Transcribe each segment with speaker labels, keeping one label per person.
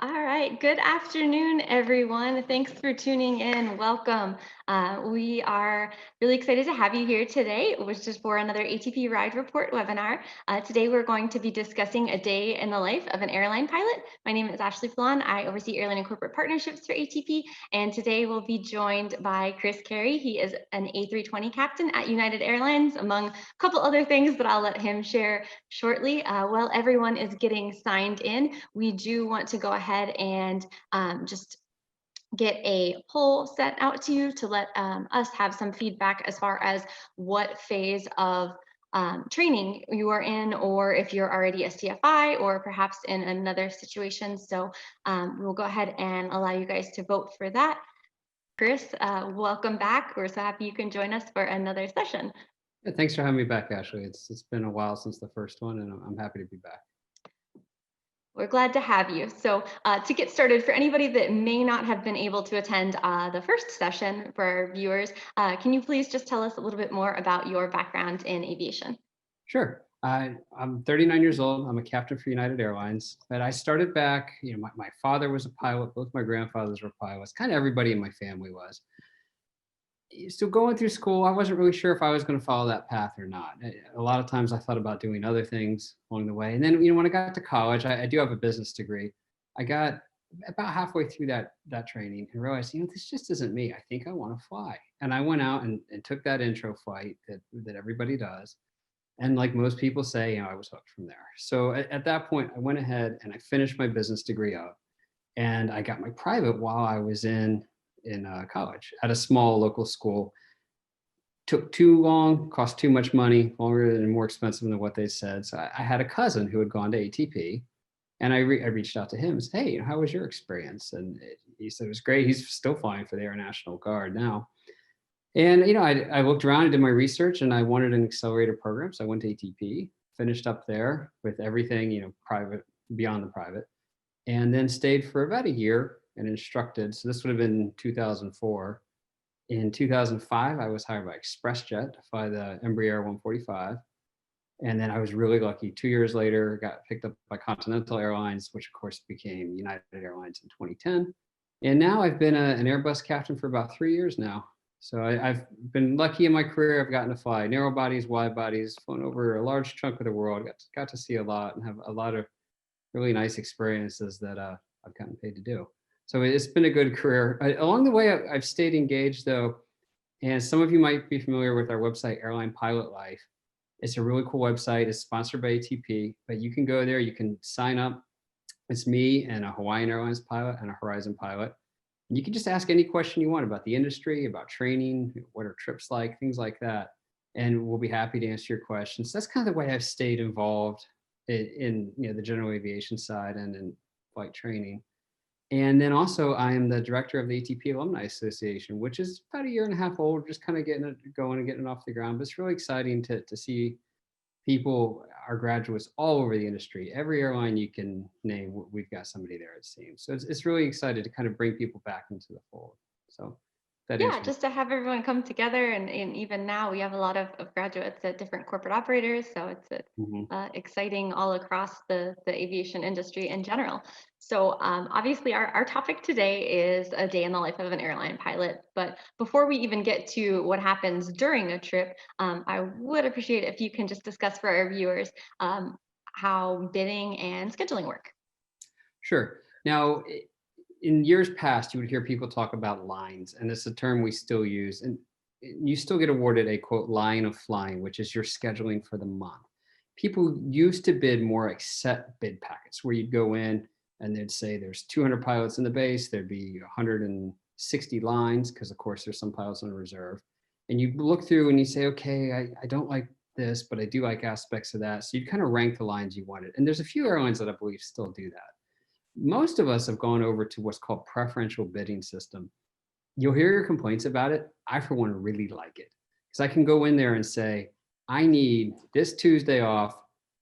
Speaker 1: All right. Good afternoon, everyone. Thanks for tuning in. Welcome. We are really excited to have you here today, which is for another ATP Ride Report webinar. Today, we're going to be discussing a day in the life of an airline pilot. My name is Ashley Fallon. I oversee airline and corporate partnerships for ATP. And today, we'll be joined by Chris Carey. He is an A320 captain at United Airlines, among a couple other things that I'll let him share shortly. While everyone is getting signed in, we do want to go ahead and just get a poll set out to you to let us have some feedback as far as what phase of training you are in, or if you're already a CFI or perhaps in another situation. So we'll go ahead and allow you guys to vote for that. Chris, welcome back. We're so happy you can join us for another session.
Speaker 2: Yeah, thanks for having me back, Ashley. It's been a while since the first one, and I'm happy to be back.
Speaker 1: We're glad to have you. So to get started, for anybody that may not have been able to attend the first session for our viewers, can you please just tell us a little bit more about your background in aviation?
Speaker 2: Sure. I'm 39 years old. I'm a captain for United Airlines. But I started back, my father was a pilot. Both my grandfathers were pilots. Kind of everybody in my family was. So going through school, I wasn't really sure if I was going to follow that path or not. A lot of times I thought about doing other things along the way. And then, when I got to college, I do have a business degree. I got about halfway through that training and realized, this just isn't me. I think I want to fly. And I went out and took that intro flight that everybody does. And like most people say, I was hooked from there. So at that point, I went ahead and I finished my business degree up, and I got my private while I was in college at a small local school. Took too long, cost too much money, longer and more expensive than what they said. So I had a cousin who had gone to ATP, and I reached out to him and said, hey, how was your experience? And he said it was great. He's still flying for the Air National Guard now. And I looked around and did my research, and I wanted an accelerator program. So I went to ATP, finished up there with everything, private, beyond the private, and then stayed for about a year and instructed. So this would have been 2004. In 2005, I was hired by ExpressJet to fly the Embraer 145. And then I was really lucky. 2 years later, got picked up by Continental Airlines, which of course became United Airlines in 2010. And now I've been an Airbus captain for about 3 years now. So I've been lucky in my career. I've gotten to fly narrow bodies, wide bodies, flown over a large chunk of the world, got to see a lot and have a lot of really nice experiences that I've gotten paid to do. So it's been a good career. Along the way, I've stayed engaged though. And some of you might be familiar with our website, Airline Pilot Life. It's a really cool website. It's sponsored by ATP, but you can go there, you can sign up. It's me and a Hawaiian Airlines pilot and a Horizon pilot. And you can just ask any question you want about the industry, about training, what are trips like, things like that. And we'll be happy to answer your questions. That's kind of the way I've stayed involved in the general aviation side and in flight training. And then also I am the director of the ATP Alumni Association, which is about a year and a half old, just kind of getting it going and getting it off the ground. But it's really exciting to see people, our graduates all over the industry. Every airline you can name, we've got somebody there, it seems. So it's really excited to kind of bring people back into the fold. So that
Speaker 1: Yeah,
Speaker 2: answers.
Speaker 1: just to have everyone come together, and even now we have a lot of graduates at different corporate operators, so it's
Speaker 2: Mhm.
Speaker 1: exciting all across the aviation industry in general. So obviously our topic today is a day in the life of an airline pilot, but before we even get to what happens during a trip, I would appreciate if you can just discuss for our viewers how bidding and scheduling work.
Speaker 2: Sure. Now, in years past, you would hear people talk about lines, and it's a term we still use. And you still get awarded a quote line of flying, which is your scheduling for the month. People used to bid more like set bid packets where you'd go in and they'd say there's 200 pilots in the base, there'd be 160 lines, because of course there's some pilots on reserve. And you look through and you say, okay, I don't like this, but I do like aspects of that. So you kind of rank the lines you wanted. And there's a few airlines that I believe still do that. Most of us have gone over to what's called preferential bidding system. You'll hear your complaints about it. I, for one, really like it because I can go in there and say, I need this Tuesday off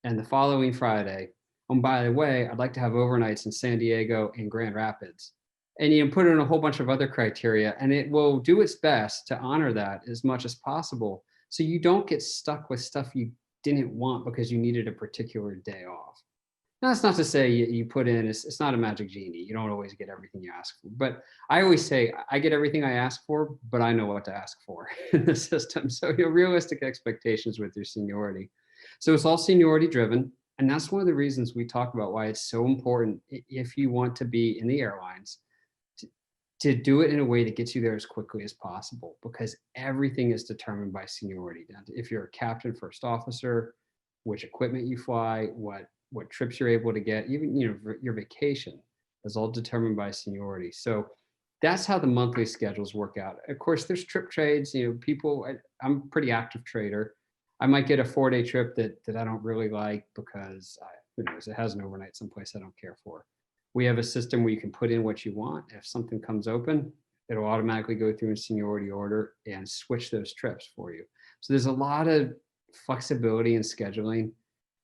Speaker 2: and the following Friday. And by the way, I'd like to have overnights in San Diego and Grand Rapids. And you can put in a whole bunch of other criteria, and it will do its best to honor that as much as possible. So you don't get stuck with stuff you didn't want because you needed a particular day off. Now, that's not to say you put in, it's not a magic genie. You don't always get everything you ask for. But I always say I get everything I ask for, but I know what to ask for in the system. So your realistic expectations with your seniority. So it's all seniority driven. And that's one of the reasons we talk about why it's so important if you want to be in the airlines to, to do it in a way that gets you there as quickly as possible, because everything is determined by seniority. If you're a captain, first officer, which equipment you fly, what trips you're able to get, even your vacation is all determined by seniority. So that's how the monthly schedules work out. Of course, there's trip trades. People. I'm a pretty active trader. I might get a 4-day trip that I don't really like because who knows, it has an overnight someplace I don't care for. We have a system where you can put in what you want. If something comes open, it'll automatically go through in seniority order and switch those trips for you. So there's a lot of flexibility in scheduling.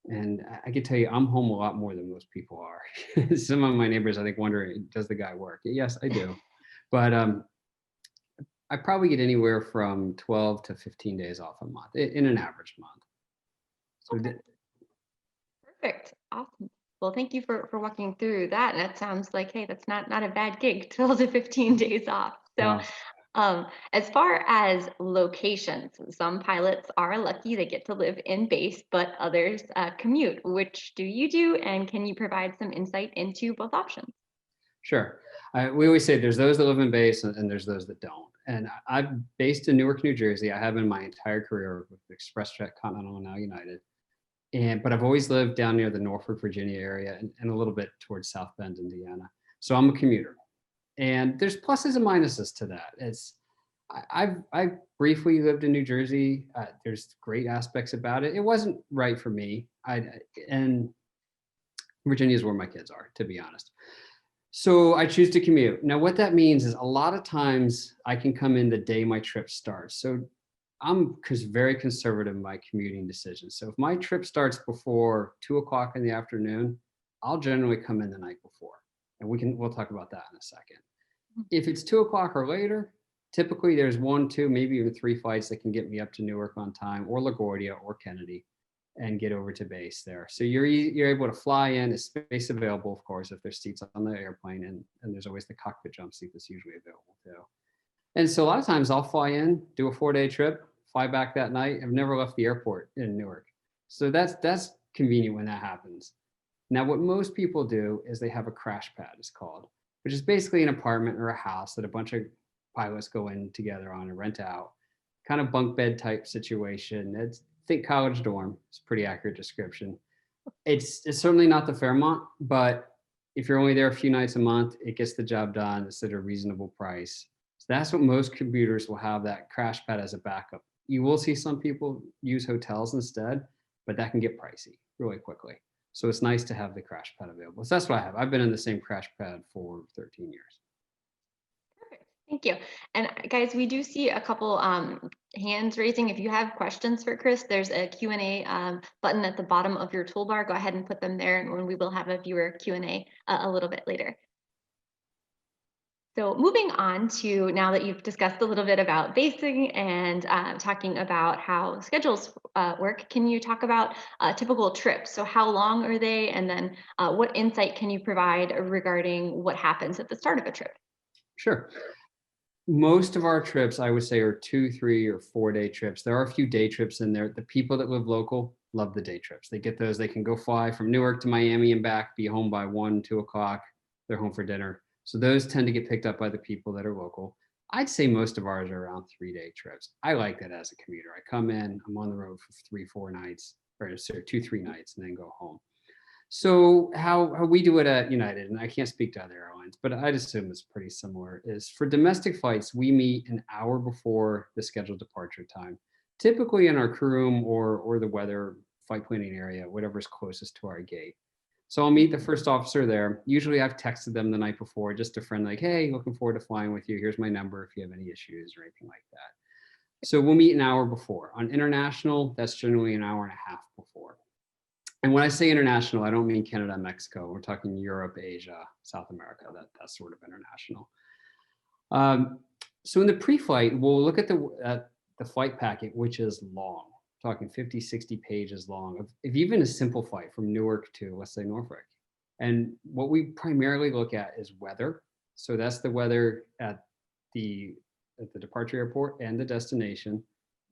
Speaker 2: And I can tell you, I'm home a lot more than most people are. Some of my neighbors, I think, wondering, does the guy work? Yes, I do. But I probably get anywhere from 12 to 15 days off a month in an average month. So
Speaker 1: Okay. Perfect. Awesome. Well, thank you for walking through that. And that sounds like, hey, that's not a bad gig, 12 to 15 days off. So
Speaker 2: no,
Speaker 1: as far as locations, some pilots are lucky they get to live in base, but others commute. Which do you do? And can you provide some insight into both options?
Speaker 2: sure. We always say there's those that live in base and there's those that don't. And I'm based in Newark, New Jersey. I have been my entire career with ExpressJet, Continental, and now United. But I've always lived down near the Norfolk, Virginia area and a little bit towards South Bend, Indiana. So I'm a commuter. And there's pluses and minuses to that. I briefly lived in New Jersey. There's great aspects about it. It wasn't right for me. And Virginia is where my kids are, to be honest. So I choose to commute. Now, what that means is a lot of times I can come in the day my trip starts. So I'm very conservative in my commuting decisions. So if my trip starts before 2 o'clock in the afternoon, I'll generally come in the night before, and we'll talk about that in a second. If it's 2 o'clock or later, typically there's 1, 2, maybe even 3 flights that can get me up to Newark on time, or LaGuardia or Kennedy, and get over to base there. So you're able to fly in. There's space available, of course, if there's seats on the airplane, and there's always the cockpit jump seat that's usually available too. And so a lot of times I'll fly in, do a 4-day trip, fly back that night. I've never left the airport in Newark. So that's convenient when that happens. Now, what most people do is they have a crash pad, it's called, which is basically an apartment or a house that a bunch of pilots go in together on and rent out. Kind of bunk bed type situation. Think college dorm. It's a pretty accurate description. It's certainly not the Fairmont, but if you're only there a few nights a month, it gets the job done. It's at a reasonable price. So that's what most commuters will have, that crash pad as a backup. You will see some people use hotels instead, but that can get pricey really quickly. So it's nice to have the crash pad available. So that's what I have. I've been in the same crash pad for 13 years.
Speaker 1: Perfect. Thank you. And guys, we do see a couple hands raising. If you have questions for Chris, there's a Q&A button at the bottom of your toolbar. Go ahead and put them there, and we will have a viewer Q&A a little bit later. So moving on to, now that you've discussed a little bit about basing and talking about how schedules work, can you talk about typical trips? So how long are they? And then what insight can you provide regarding what happens at the start of a trip?
Speaker 2: Sure. Most of our trips, I would say, are 2, 3, or 4-day trips. There are a few day trips in there. The people that live local love the day trips. They get those. They can go fly from Newark to Miami and back, be home by 1, 2 o'clock. They're home for dinner. So those tend to get picked up by the people that are local. I'd say most of ours are around 3-day trips. I like that as a commuter. I come in, I'm on the road for 3, 4 nights, or sorry, 2, 3 nights, and then go home. So how we do it at United, and I can't speak to other airlines, but I'd assume it's pretty similar, is for domestic flights, we meet an hour before the scheduled departure time, typically in our crew room or the weather flight planning area, whatever's closest to our gate. So I'll meet the first officer there. Usually I've texted them the night before, just a friend, like, hey, looking forward to flying with you. Here's my number if you have any issues or anything like that. So we'll meet an hour before. On international, that's generally an hour and a half before. And when I say international, I don't mean Canada and Mexico. We're talking Europe, Asia, South America, that's sort of international. So in the pre-flight, we'll look at the flight packet, which is long. talking 50, 60 pages long of even a simple flight from Newark to, let's say, Norfolk. And what we primarily look at is weather. So that's the weather the at the departure airport and the destination,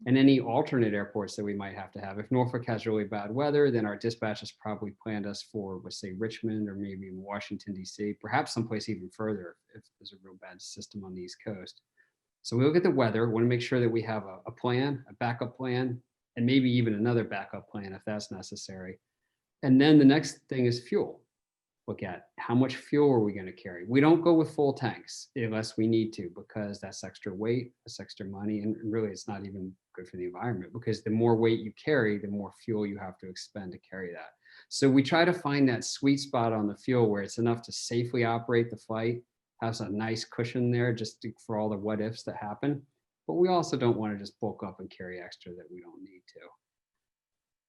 Speaker 2: and any alternate airports that we might have to have. If Norfolk has really bad weather, then our dispatch has probably planned us for, let's say, Richmond or maybe in Washington, D.C., perhaps someplace even further if there's a real bad system on the East Coast. So we look at the weather, want to make sure that we have a plan, a backup plan, and maybe even another backup plan if that's necessary. And then the next thing is fuel. Look at how much fuel are we going to carry. We don't go with full tanks unless we need to, because that's extra weight, that's extra money, and really it's not even good for the environment, because the more weight you carry, the more fuel you have to expend to carry that. So we try to find that sweet spot on the fuel where it's enough to safely operate the flight, has a nice cushion there for all the what ifs that happen. But we also don't want to just bulk up and carry extra that we don't need to.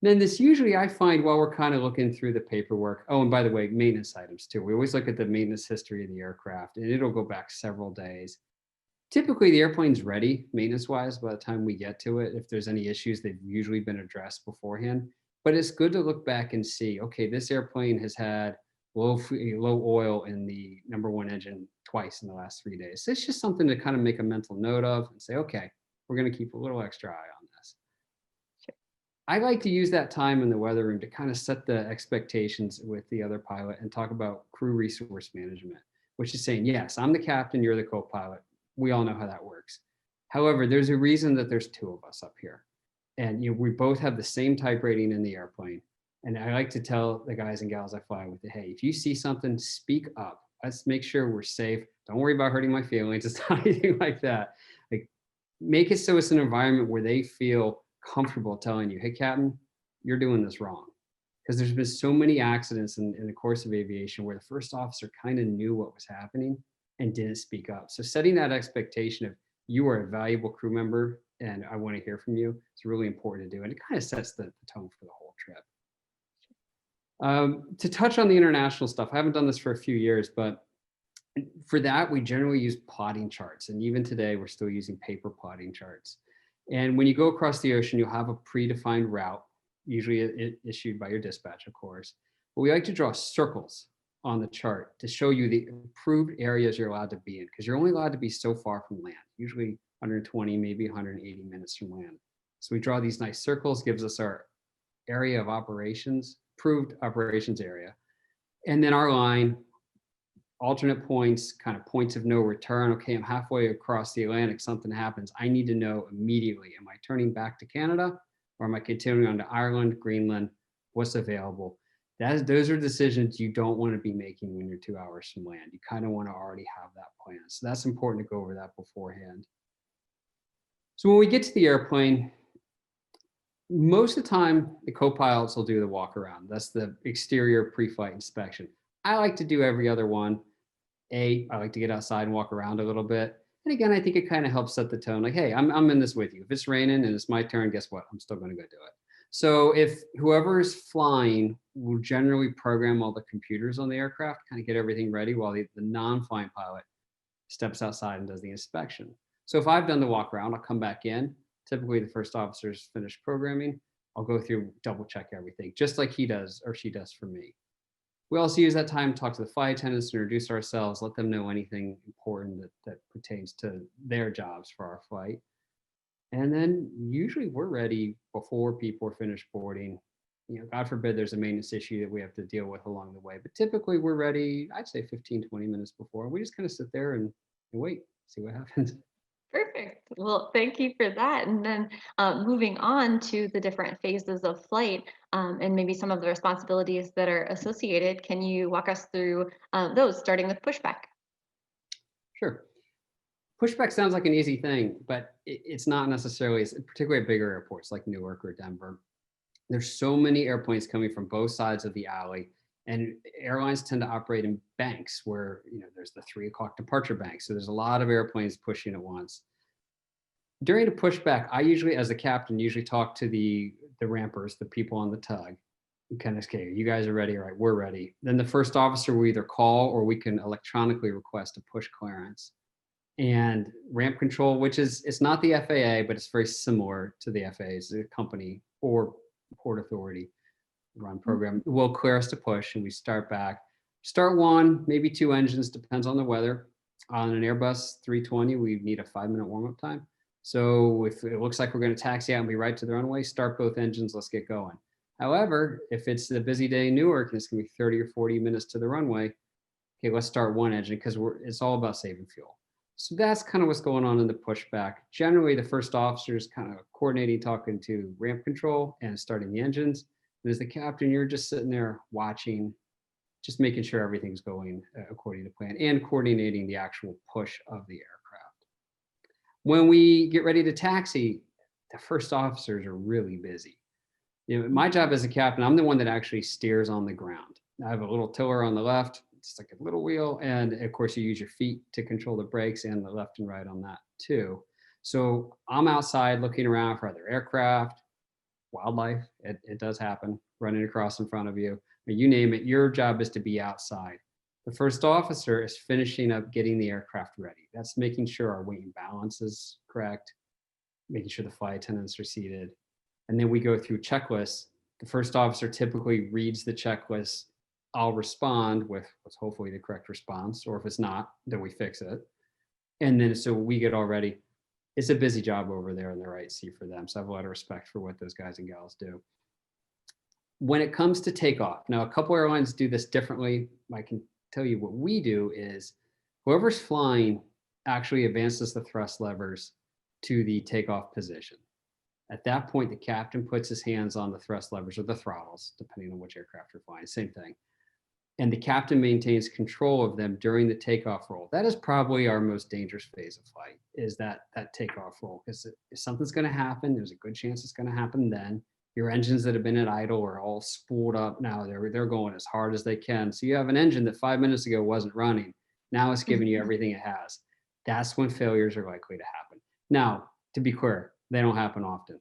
Speaker 2: Then this usually I find while we're kind of looking through the paperwork. Oh, and by the way, maintenance items too. We always look at the maintenance history of the aircraft, and it'll go back several days. Typically, the airplane's ready maintenance-wise by the time we get to it. If there's any issues, they've usually been addressed beforehand. But it's good to look back and see, okay, this airplane has had low oil in the number one engine twice in the last 3 days. So it's just something to kind of make a mental note of and say, okay, we're going to keep a little extra eye on this. I like to use that time in the weather room to kind of set the expectations with the other pilot and talk about crew resource management, which is saying, yes, I'm the captain, you're the co-pilot. We all know how that works. However, there's a reason that there's two of us up here. And we both have the same type rating in the airplane. And I like to tell the guys and gals I fly with, hey, if you see something, speak up. Let's make sure we're safe. Don't worry about hurting my feelings. It's not anything like that. Like, make it so it's an environment where they feel comfortable telling you, hey, Captain, you're doing this wrong. Because there's been so many accidents in the course of aviation where the first officer kind of knew what was happening and didn't speak up. So setting that expectation of you are a valuable crew member and I want to hear from you, it's really important to do. And it kind of sets the tone for the whole trip. To touch on the international stuff, I haven't done this for a few years, but for that, we generally use plotting charts. And even today, we're still using paper plotting charts. And when you go across the ocean, you'll have a predefined route, usually issued by your dispatch, of course. But we like to draw circles on the chart to show you the approved areas you're allowed to be in, because you're only allowed to be so far from land, usually 120, maybe 180 minutes from land. So we draw these nice circles, gives us our area of operations, approved operations area. And then our line, alternate points, kind of points of no return. Okay, I'm halfway across the Atlantic, something happens. I need to know immediately, am I turning back to Canada or am I continuing on to Ireland, Greenland? What's available? Those are decisions you don't want to be making when you're 2 hours from land. You kind of want to already have that plan. So that's important to go over that beforehand. So when we get to the airplane, most of the time, the co-pilots will do the walk around. That's the exterior pre-flight inspection. I like to do every other one. I like to get outside and walk around a little bit. And again, I think it kind of helps set the tone. Like, hey, I'm in this with you. If it's raining and it's my turn, guess what? I'm still going to go do it. So if whoever is flying will generally program all the computers on the aircraft, kind of get everything ready while the non-flying pilot steps outside and does the inspection. So if I've done the walk around, I'll come back in. Typically the first officer's finished programming. I'll go through, double check everything, just like he does or she does for me. We also use that time to talk to the flight attendants, to introduce ourselves, let them know anything important that pertains to their jobs for our flight. And then usually we're ready before people are finished boarding. God forbid there's a maintenance issue that we have to deal with along the way. But typically we're ready, I'd say 15, 20 minutes before. We just kind of sit there and wait, see what happens.
Speaker 1: Perfect. Well, thank you for that. And then moving on to the different phases of flight and maybe some of the responsibilities that are associated, can you walk us through those, starting with pushback?
Speaker 2: Sure. Pushback sounds like an easy thing, but it's not necessarily, particularly at bigger airports like Newark or Denver. There's so many airplanes coming from both sides of the alley, and airlines tend to operate in banks where there's the 3 o'clock departure bank. So there's a lot of airplanes pushing at once. During a pushback, I usually, as the captain, talk to the rampers, the people on the tug. Kind of, okay, you guys are ready, all right, we're ready. Then the first officer will either call or we can electronically request a push clearance. And ramp control, which it's not the FAA, but it's very similar to the FAA. It's a company or Port Authority run program will clear us to push, and we start back. Start one, maybe two engines, depends on the weather. On an Airbus 320, we need a 5-minute warm-up time. So if it looks like we're going to taxi out and be right to the runway, start both engines, let's get going. However, if it's a busy day in Newark and it's going to be 30 or 40 minutes to the runway, okay, let's start one engine because it's all about saving fuel. So that's kind of what's going on in the pushback. Generally, the first officer is kind of coordinating, talking to ramp control and starting the engines. And as the captain, you're just sitting there watching, just making sure everything's going according to plan and coordinating the actual push of the aircraft. When we get ready to taxi, the first officers are really busy. My job as a captain, I'm the one that actually steers on the ground. I have a little tiller on the left. It's like a little wheel. And of course, you use your feet to control the brakes and the left and right on that too. So I'm outside looking around for other aircraft, wildlife. It does happen, running across in front of you. You name it, your job is to be outside. The first officer is finishing up getting the aircraft ready. That's making sure our weight and balance is correct, making sure the flight attendants are seated. And then we go through checklists. The first officer typically reads the checklist. I'll respond with what's hopefully the correct response, or if it's not, then we fix it. And then so we get all ready. It's a busy job over there in the right seat for them. So I have a lot of respect for what those guys and gals do. When it comes to takeoff, now a couple airlines do this differently. I can tell you what we do is whoever's flying actually advances the thrust levers to the takeoff position. At that point, the captain puts his hands on the thrust levers or the throttles, depending on which aircraft you're flying, same thing. And the captain maintains control of them during the takeoff roll. That is probably our most dangerous phase of flight, is that takeoff roll. Because if something's going to happen, there's a good chance it's going to happen then. Your engines that have been at idle are all spooled up now. They're going as hard as they can. So you have an engine that 5 minutes ago wasn't running. Now it's giving you everything it has. That's when failures are likely to happen. Now, to be clear, they don't happen often,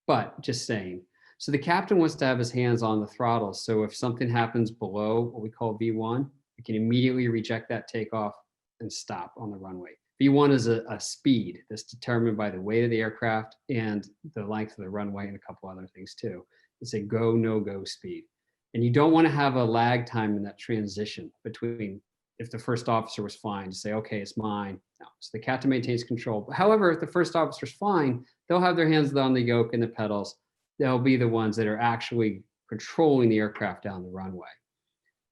Speaker 2: but just saying. So the captain wants to have his hands on the throttles. So if something happens below what we call V1, we can immediately reject that takeoff and stop on the runway. V1 is a speed that's determined by the weight of the aircraft and the length of the runway and a couple other things too. It's a go, no go speed. And you don't want to have a lag time in that transition between if the first officer was flying to say, okay, it's mine. No, so the captain maintains control. However, if the first officer's flying, they'll have their hands on the yoke and the pedals. They'll be the ones that are actually controlling the aircraft down the runway.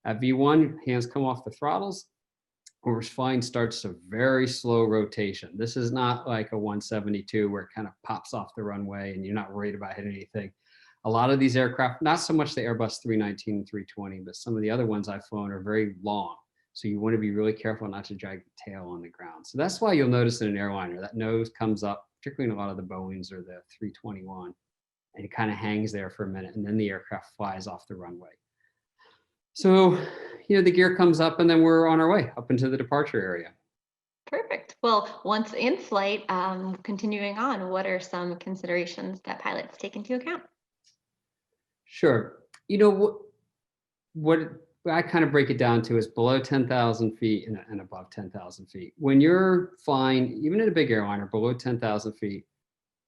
Speaker 2: At V1, hands come off the throttles. When we're flying starts a very slow rotation. This is not like a 172 where it kind of pops off the runway and you're not worried about hitting anything. A lot of these aircraft, not so much the Airbus 319 and 320, but some of the other ones I've flown are very long. So you want to be really careful not to drag the tail on the ground. So that's why you'll notice in an airliner that nose comes up, particularly in a lot of the Boeings or the 321, and it kind of hangs there for a minute, and then the aircraft flies off the runway. So, the gear comes up and then we're on our way up into the departure area.
Speaker 1: Perfect. Well, once in flight, continuing on, what are some considerations that pilots take into account?
Speaker 2: Sure. What I kind of break it down to is below 10,000 feet and above 10,000 feet. When you're flying, even in a big airliner, below 10,000 feet,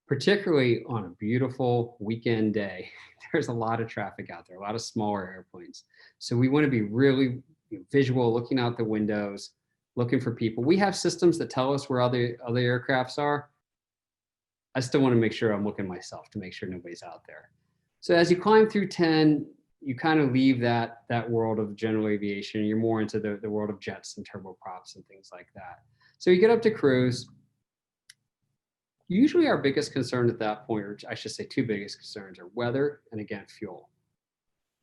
Speaker 2: particularly on a beautiful weekend day, there's a lot of traffic out there, a lot of smaller airplanes. So we want to be really visual, looking out the windows, looking for people. We have systems that tell us where other aircrafts are. I still want to make sure I'm looking myself to make sure nobody's out there. So as you climb through 10, you kind of leave that world of general aviation. You're more into the world of jets and turboprops and things like that. So you get up to cruise. Usually our biggest concern at that point, or I should say two biggest concerns, are weather and again, fuel.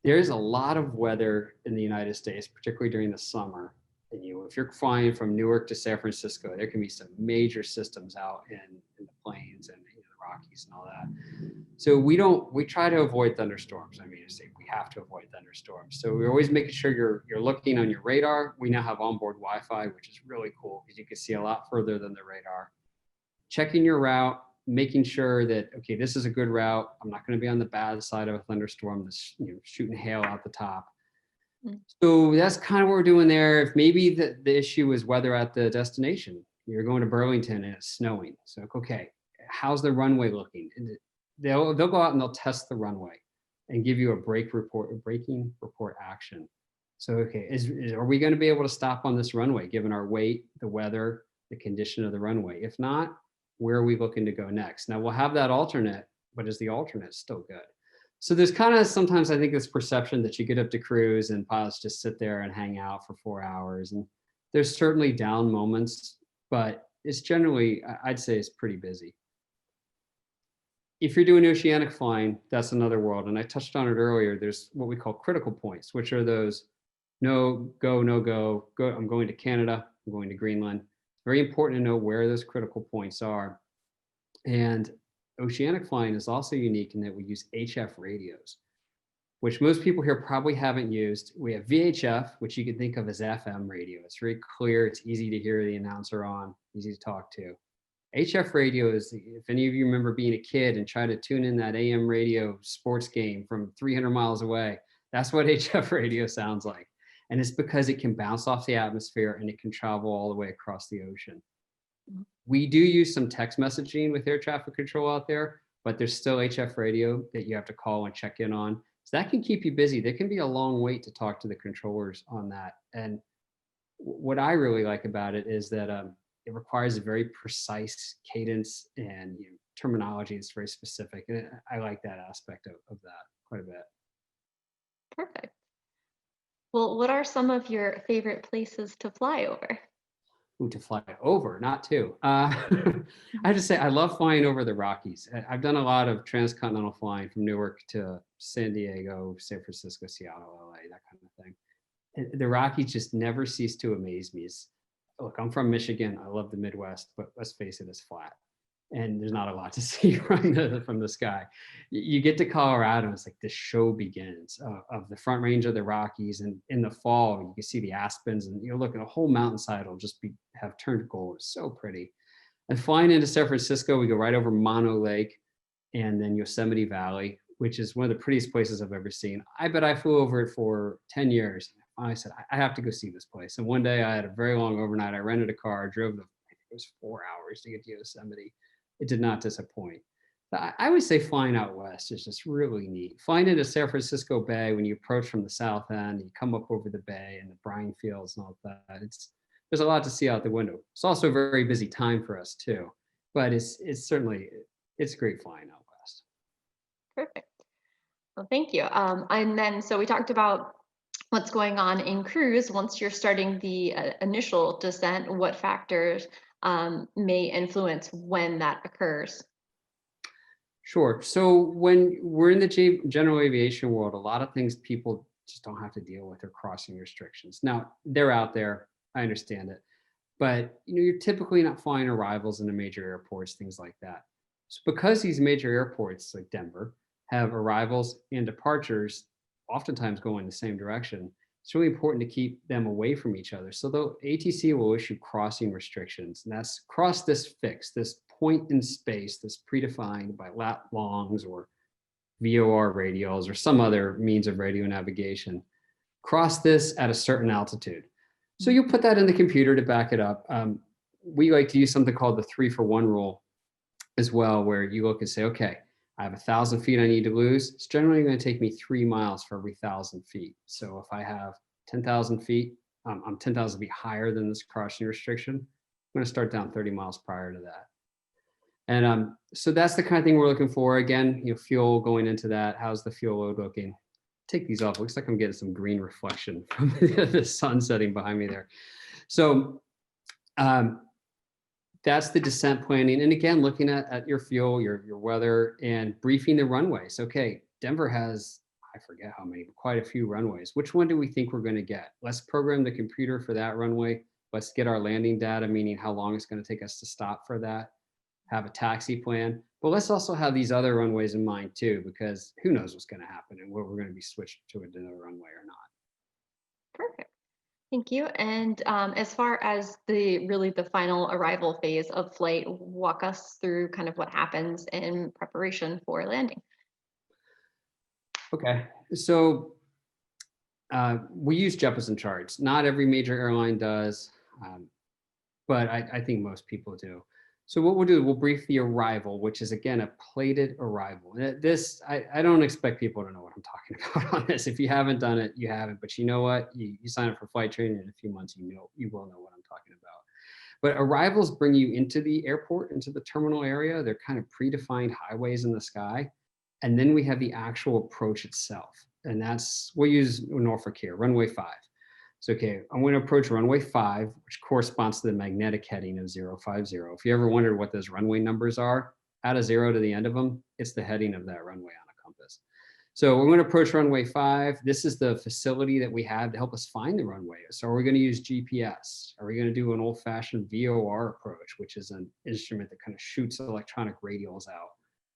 Speaker 2: There is a lot of weather in the United States, particularly during the summer. And if you're flying from Newark to San Francisco, there can be some major systems out in the plains and the Rockies and all that. So we try to avoid thunderstorms. I mean, we have to avoid thunderstorms. So we're always making sure you're looking on your radar. We now have onboard Wi-Fi, which is really cool because you can see a lot further than the radar. Checking your route, making sure that, okay, this is a good route. I'm not going to be on the bad side of a thunderstorm that's shooting hail out the top. So that's kind of what we're doing there. If maybe the issue is weather at the destination, you're going to Burlington and it's snowing. So, okay, how's the runway looking? they'll go out and they'll test the runway and give you a braking report action. So, okay, are we going to be able to stop on this runway given our weight, the weather, the condition of the runway? If not, where are we looking to go next? Now we'll have that alternate, but is the alternate still good? So there's kind of sometimes I think this perception that you get up to cruise and pilots just sit there and hang out for 4 hours. And there's certainly down moments, but it's generally, I'd say it's pretty busy. If you're doing oceanic flying, that's another world. And I touched on it earlier. There's what we call critical points, which are those no go, no go, go. I'm going to Canada, I'm going to Greenland. Very important to know where those critical points are. And oceanic flying is also unique in that we use HF radios, which most people here probably haven't used. We have VHF, which you can think of as FM radio. It's very clear, it's easy to hear the announcer on, easy to talk to. HF radio is, if any of you remember being a kid and try to tune in that AM radio sports game from 300 miles away, that's what HF radio sounds like. And it's because it can bounce off the atmosphere and it can travel all the way across the ocean. We do use some text messaging with air traffic control out there, but there's still HF radio that you have to call and check in on. So that can keep you busy. There can be a long wait to talk to the controllers on that. And what I really like about it is that it requires a very precise cadence and terminology that's very specific. And I like that aspect of that quite a bit.
Speaker 1: Perfect. Well, what are some of your favorite places to fly over?
Speaker 2: Ooh, to fly over, not to. I have to say, I love flying over the Rockies. I've done a lot of transcontinental flying from Newark to San Diego, San Francisco, Seattle, LA, that kind of thing. And the Rockies just never cease to amaze me. Look, I'm from Michigan. I love the Midwest, but let's face it, it's flat. And there's not a lot to see from the sky. You get to Colorado, it's like the show begins of the Front Range of the Rockies. And in the fall, you can see the aspens, and you look at a whole mountainside will just have turned gold. It's so pretty. And flying into San Francisco, we go right over Mono Lake and then Yosemite Valley, which is one of the prettiest places I've ever seen. I bet I flew over it for 10 years. I said, I have to go see this place. And one day I had a very long overnight. I rented a car, drove it was 4 hours to get to Yosemite. It did not disappoint. I would say flying out west is just really neat. Flying into San Francisco Bay, when you approach from the south end, you come up over the bay and the brine fields and all that. There's a lot to see out the window. It's also a very busy time for us too, but it's certainly great flying out west.
Speaker 1: Perfect. Well, thank you. And then, so we talked about what's going on in cruise. Once you're starting the initial descent, what factors may influence when that occurs?
Speaker 2: Sure. So when we're in the general aviation world, a lot of things people just don't have to deal with are crossing restrictions. Now, they're out there. I understand it. But you're typically not flying arrivals into major airports, things like that. So because these major airports like Denver have arrivals and departures oftentimes go in the same direction, it's really important to keep them away from each other. So the ATC will issue crossing restrictions, and that's cross this fix, this point in space that's predefined by lat longs or VOR radials or some other means of radio navigation. Cross this at a certain altitude. So you'll put that in the computer to back it up. We like to use something called the 3-for-1 rule as well, where you look and say, okay, I have 1,000 feet I need to lose. It's generally going to take me 3 miles for every 1,000 feet. So if I have 10,000 feet, I'm 10,000 feet higher than this crossing restriction. I'm going to start down 30 miles prior to that. And so that's the kind of thing we're looking for. Again, fuel going into that. How's the fuel load looking? Take these off. Looks like I'm getting some green reflection from the sun setting behind me there. So that's the descent planning. And again, looking at your fuel, your weather, and briefing the runways. Okay, Denver has, I forget how many, but quite a few runways. Which one do we think we're going to get? Let's program the computer for that runway. Let's get our landing data, meaning how long it's going to take us to stop for that. Have a taxi plan. But let's also have these other runways in mind too, because who knows what's going to happen and where we're going to be switched to another runway or not.
Speaker 1: Perfect. Thank you. And as far as the final arrival phase of flight, walk us through kind of what happens in preparation for landing.
Speaker 2: Okay, so we use Jeppesen charts. Not every major airline does, but I think most people do. So what we'll do, we'll brief the arrival, which is again a plated arrival. This, I don't expect people to know what I'm talking about on this. If you haven't done it, you haven't. But you know what? You sign up for flight training in a few months, you will know what I'm talking about. But arrivals bring you into the airport, into the terminal area. They're kind of predefined highways in the sky. And then we have the actual approach itself. And we'll use Norfolk here, runway 5. So, okay, I'm going to approach runway 5, which corresponds to the magnetic heading of 050. If you ever wondered what those runway numbers are, add a 0 to the end of them, it's the heading of that runway on a compass. So we're going to approach runway 5. This is the facility that we have to help us find the runway. So are we going to use GPS? Are we going to do an old-fashioned VOR approach, which is an instrument that kind of shoots electronic radials out?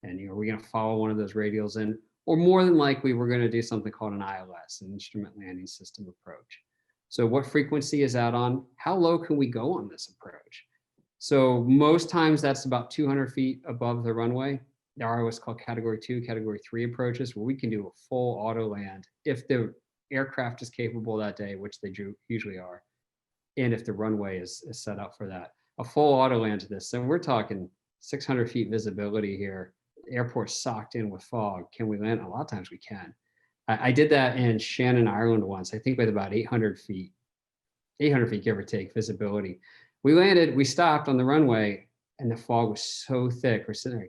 Speaker 2: And are we going to follow one of those radials in? Or more than likely, we're going to do something called an ILS, an instrument landing system approach. So what frequency is that on? How low can we go on this approach? So most times that's about 200 feet above the runway. There are what's called category 2, category 3 approaches where we can do a full auto land if the aircraft is capable that day, which they usually are, and if the runway is set up for that. A full auto land to this. So we're talking 600 feet visibility here. The airport's socked in with fog. Can we land? A lot of times we can. I did that in Shannon, Ireland once, I think with about 800 feet give or take visibility. We landed, we stopped on the runway, and the fog was so thick. We're sitting there,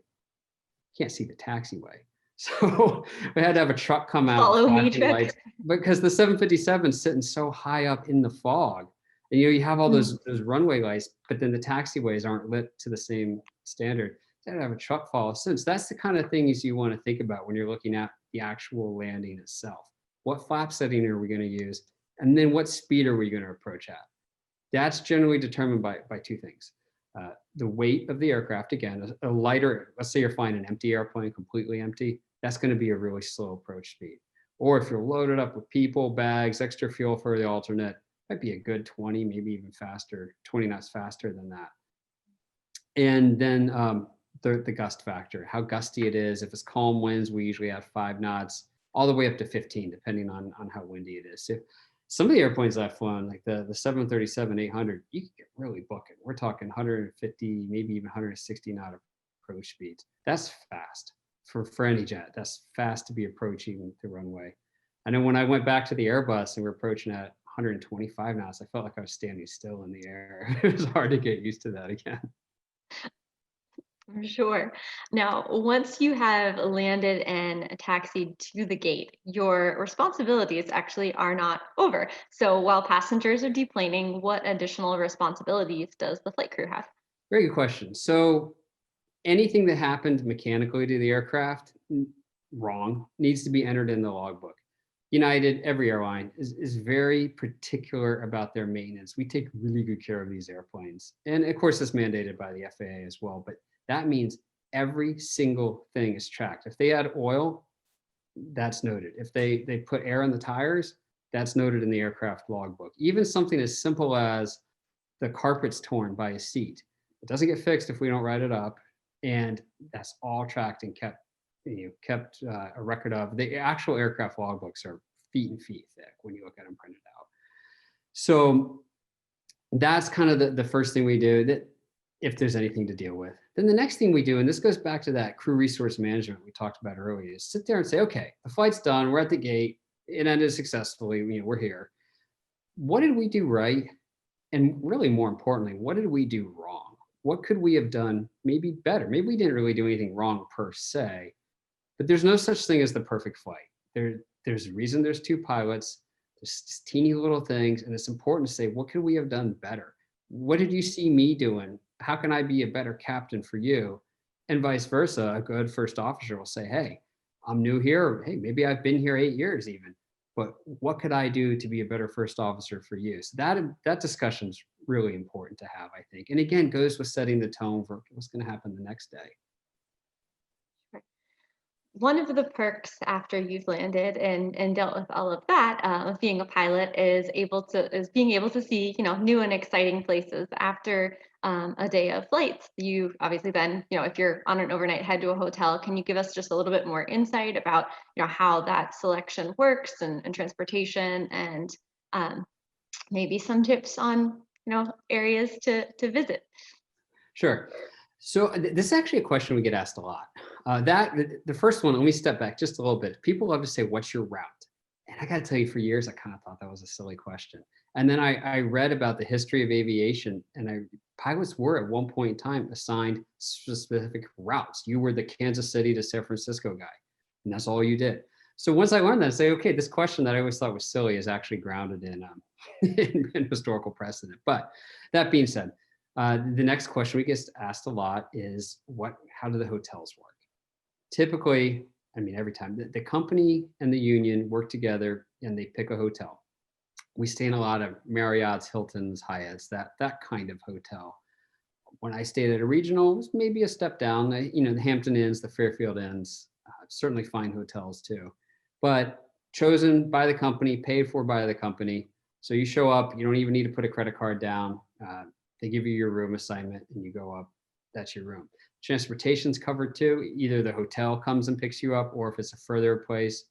Speaker 2: can't see the taxiway. So we had to have a truck come out,
Speaker 1: Follow me
Speaker 2: flashing
Speaker 1: trip.
Speaker 2: lights, because the 757 is sitting so high up in the fog. And you have all those runway lights, but then the taxiways aren't lit to the same standard. So I had to have a truck follow. Since that's the kind of things you want to think about when you're looking at the actual landing itself. What flap setting are we going to use? And then what speed are we going to approach at? That's generally determined by two things. The weight of the aircraft, again, a lighter, let's say you're flying an empty airplane, completely empty, that's going to be a really slow approach speed. Or if you're loaded up with people, bags, extra fuel for the alternate, might be a good 20, maybe even faster, 20 knots faster than that. And then the gust factor, how gusty it is. If it's calm winds, we usually have 5 knots, all the way up to 15, depending on how windy it is. So some of the airplanes I've flown, like the 737-800, you can get really booking. We're talking 150, maybe even 160 knot approach speeds. That's fast for any jet. That's fast to be approaching the runway. I know when I went back to the Airbus and we're approaching at 125 knots, I felt like I was standing still in the air. It was hard to get used to that again.
Speaker 1: For sure. Now, once you have landed and taxied to the gate, your responsibilities actually are not over. So while passengers are deplaning, what additional responsibilities does the flight crew have?
Speaker 2: Very good question. So anything that happened mechanically to the aircraft, wrong, needs to be entered in the logbook. United, every airline is very particular about their maintenance. We take really good care of these airplanes. And of course, it's mandated by the FAA as well. But that means every single thing is tracked. If they add oil, that's noted. If they put air in the tires, that's noted in the aircraft logbook. Even something as simple as the carpet's torn by a seat. It doesn't get fixed if we don't write it up. And that's all tracked and kept a record of. The actual aircraft logbooks are feet and feet thick when you look at them printed out. So that's kind of the first thing we do, that if there's anything to deal with. Then the next thing we do, and this goes back to that crew resource management we talked about earlier, is sit there and say, okay, the flight's done, we're at the gate, it ended successfully, we're here. What did we do right? And really more importantly, what did we do wrong? What could we have done maybe better? Maybe we didn't really do anything wrong per se, but there's no such thing as the perfect flight. There's a reason there's 2 pilots, there's just teeny little things, and it's important to say, what could we have done better? What did you see me doing? How can I be a better captain for you? And vice versa, a good first officer will say, hey, I'm new here. Hey, maybe I've been here 8 years even, but what could I do to be a better first officer for you? So that discussion's really important to have, I think. And again, goes with setting the tone for what's going to happen the next day.
Speaker 1: One of the perks after you've landed and dealt with all of that of being a pilot is being able to see new and exciting places after a day of flights. You obviously then if you're on an overnight head to a hotel, can you give us just a little bit more insight about how that selection works and transportation and maybe some tips on areas to visit?
Speaker 2: Sure. So this is actually a question we get asked a lot. The first one, let me step back just a little bit. People love to say, "What's your route?" And I got to tell you, for years, I kind of thought that was a silly question. And then I read about the history of aviation, and pilots were at one point in time assigned specific routes. You were the Kansas City to San Francisco guy, and that's all you did. So once I learned that, I say, okay, this question that I always thought was silly is actually grounded in, in historical precedent. But that being said, the next question we get asked a lot is how do the hotels work? Typically, I mean, every time the company and the union work together and they pick a hotel. We stay in a lot of Marriott's, Hilton's, Hyatt's, that kind of hotel. When I stayed at a regional, it was maybe a step down. The Hampton Inns, the Fairfield Inns, certainly fine hotels too, but chosen by the company, paid for by the company. So you show up, you don't even need to put a credit card down. They give you your room assignment and you go up. That's your room. Transportation's covered too. Either the hotel comes and picks you up, or if it's a further place,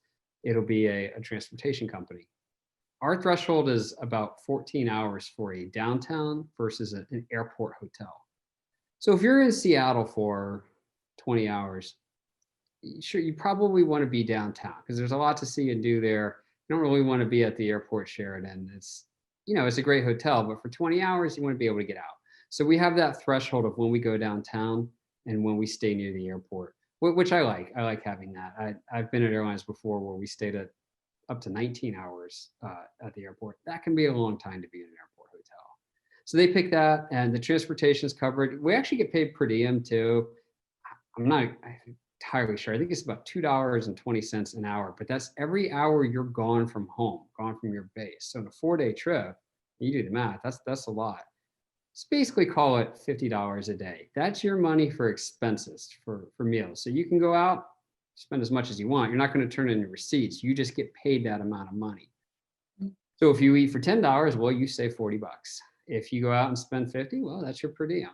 Speaker 2: it'll be a transportation company. Our threshold is about 14 hours for a downtown versus an airport hotel. So if you're in Seattle for 20 hours, sure, you probably want to be downtown because there's a lot to see and do there. You don't really want to be at the airport Sheraton. It's a great hotel, but for 20 hours, you want to be able to get out. So we have that threshold of when we go downtown and when we stay near the airport, which I like. I like having that. I've been at airlines before where we stayed at up to 19 hours at the airport. That can be a long time to be in an airport hotel. So they pick that, and the transportation is covered. We actually get paid per diem too. I'm not entirely sure. I think it's about $2.20 an hour, but that's every hour you're gone from home, gone from your base. So in a 4-day trip, you do the math. That's a lot. Let's basically call it $50 a day. That's your money for expenses for meals. So you can go out, spend as much as you want. You're not going to turn in your receipts. You just get paid that amount of money. So if you eat for $10, well, you save 40 bucks. If you go out and spend 50, well, that's your per diem.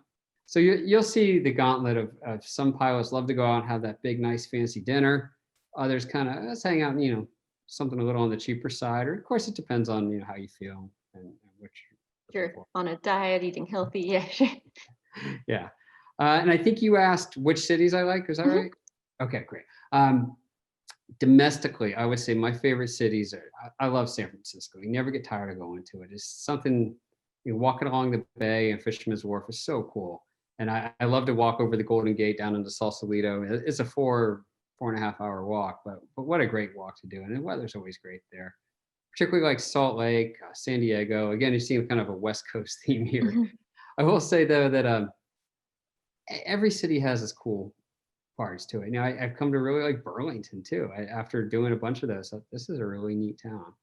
Speaker 2: So you'll see the gauntlet of some pilots love to go out and have that big, nice, fancy dinner. Others kind of, let's hang out, something a little on the cheaper side. Or of course, it depends on, how you feel and which.
Speaker 1: You're on a diet, eating healthy. Yeah. Sure.
Speaker 2: Yeah. And I think you asked which cities I like. Is that right? Okay, great. Domestically, I would say my favorite cities I love San Francisco. You never get tired of going to it. It's something, walking along the bay and Fisherman's Wharf is so cool. And I love to walk over the Golden Gate down into Sausalito. It's a 4.5 hour walk, but what a great walk to do. And the weather's always great there, particularly like Salt Lake, San Diego. Again, you see kind of a West Coast theme here. I will say though that every city has its cool parts to it. I've come to really like Burlington too. After doing a bunch of those, this is a really neat town.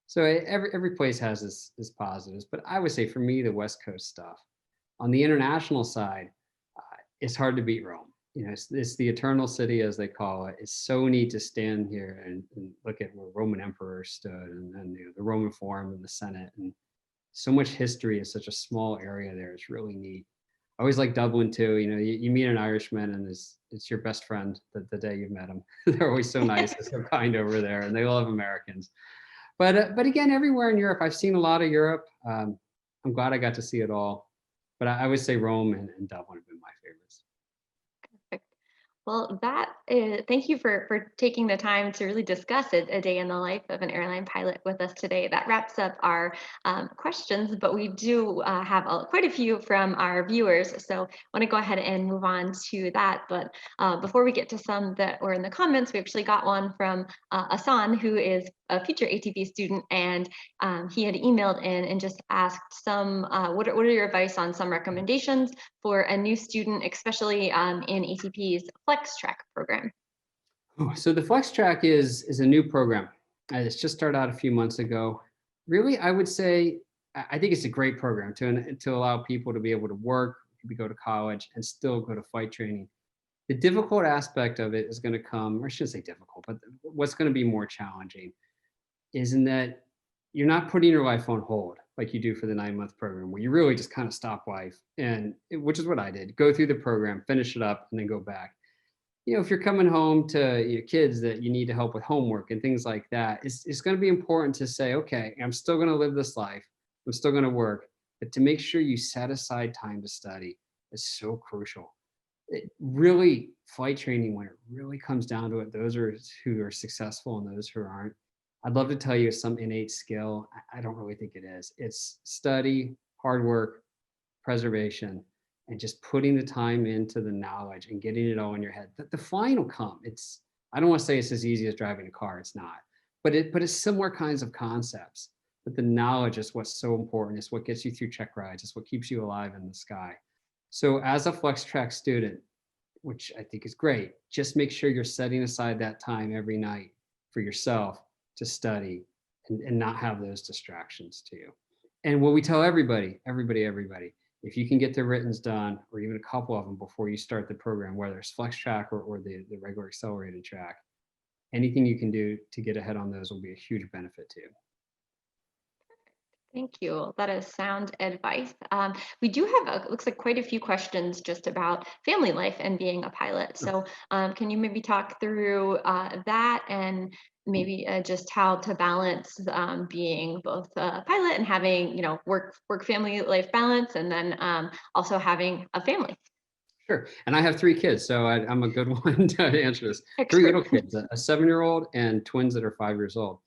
Speaker 2: So every place has its positives, but I would say for me, the West Coast stuff. On the international side, it's hard to beat Rome. It's the eternal city, as they call it. It's so neat to stand here and look at where Roman emperors stood, and then the Roman Forum and the Senate, and so much history in such a small area there. It's really neat. I always like Dublin too. You meet an Irishman and it's your best friend the day you've met them. They're always so nice and so kind over there, and they love Americans. But again, everywhere in Europe, I've seen a lot of Europe. I'm glad I got to see it all. But I would say Rome and Dublin have been my favorites.
Speaker 1: Well, thank you for taking the time to really discuss a day in the life of an airline pilot with us today. That wraps up our questions, but we do have quite a few from our viewers. So I want to go ahead and move on to that. But before we get to some that were in the comments, we actually got one from Asan, who is a future ATP student, and he had emailed in and just asked what are your advice on some recommendations for a new student, especially in ATP's Flex Track program?
Speaker 2: So the Flex Track is a new program. It's just started out a few months ago. Really, I would say I think it's a great program to allow people to be able to work, to go to college, and still go to flight training. The difficult aspect of it is going to come, or I shouldn't say difficult, but what's going to be more challenging is in that you're not putting your life on hold like you do for the 9-month program, where you really just kind of stop life, which is what I did. Go through the program, finish it up, and then go back. If you're coming home to your kids that you need to help with homework and things like that, it's going to be important to say, okay, I'm still going to live this life. I'm still going to work, but to make sure you set aside time to study is so crucial. Really, flight training, when it really comes down to it, those are who are successful and those who aren't. I'd love to tell you some innate skill. I don't really think it is. It's study, hard work, preservation, and just putting the time into the knowledge and getting it all in your head. The flying will come. I don't want to say it's as easy as driving a car. It's not. But it's similar kinds of concepts. But the knowledge is what's so important. It's what gets you through check rides. It's what keeps you alive in the sky. So as a flex track student, which I think is great, just make sure you're setting aside that time every night for yourself to study and not have those distractions to you. And what we tell everybody, if you can get the writtens done or even a couple of them before you start the program, whether it's flex track or the regular accelerated track, anything you can do to get ahead on those will be a huge benefit to you.
Speaker 1: Thank you. That is sound advice. We do have, looks like quite a few questions just about family life and being a pilot. So can you maybe talk through that and maybe just how to balance being both a pilot and having, work family life balance, and then also having a family?
Speaker 2: Sure. And I have three kids, so I'm a good one to answer this. Three
Speaker 1: Expert.
Speaker 2: little kids, a 7-year-old and twins that are 5 years old.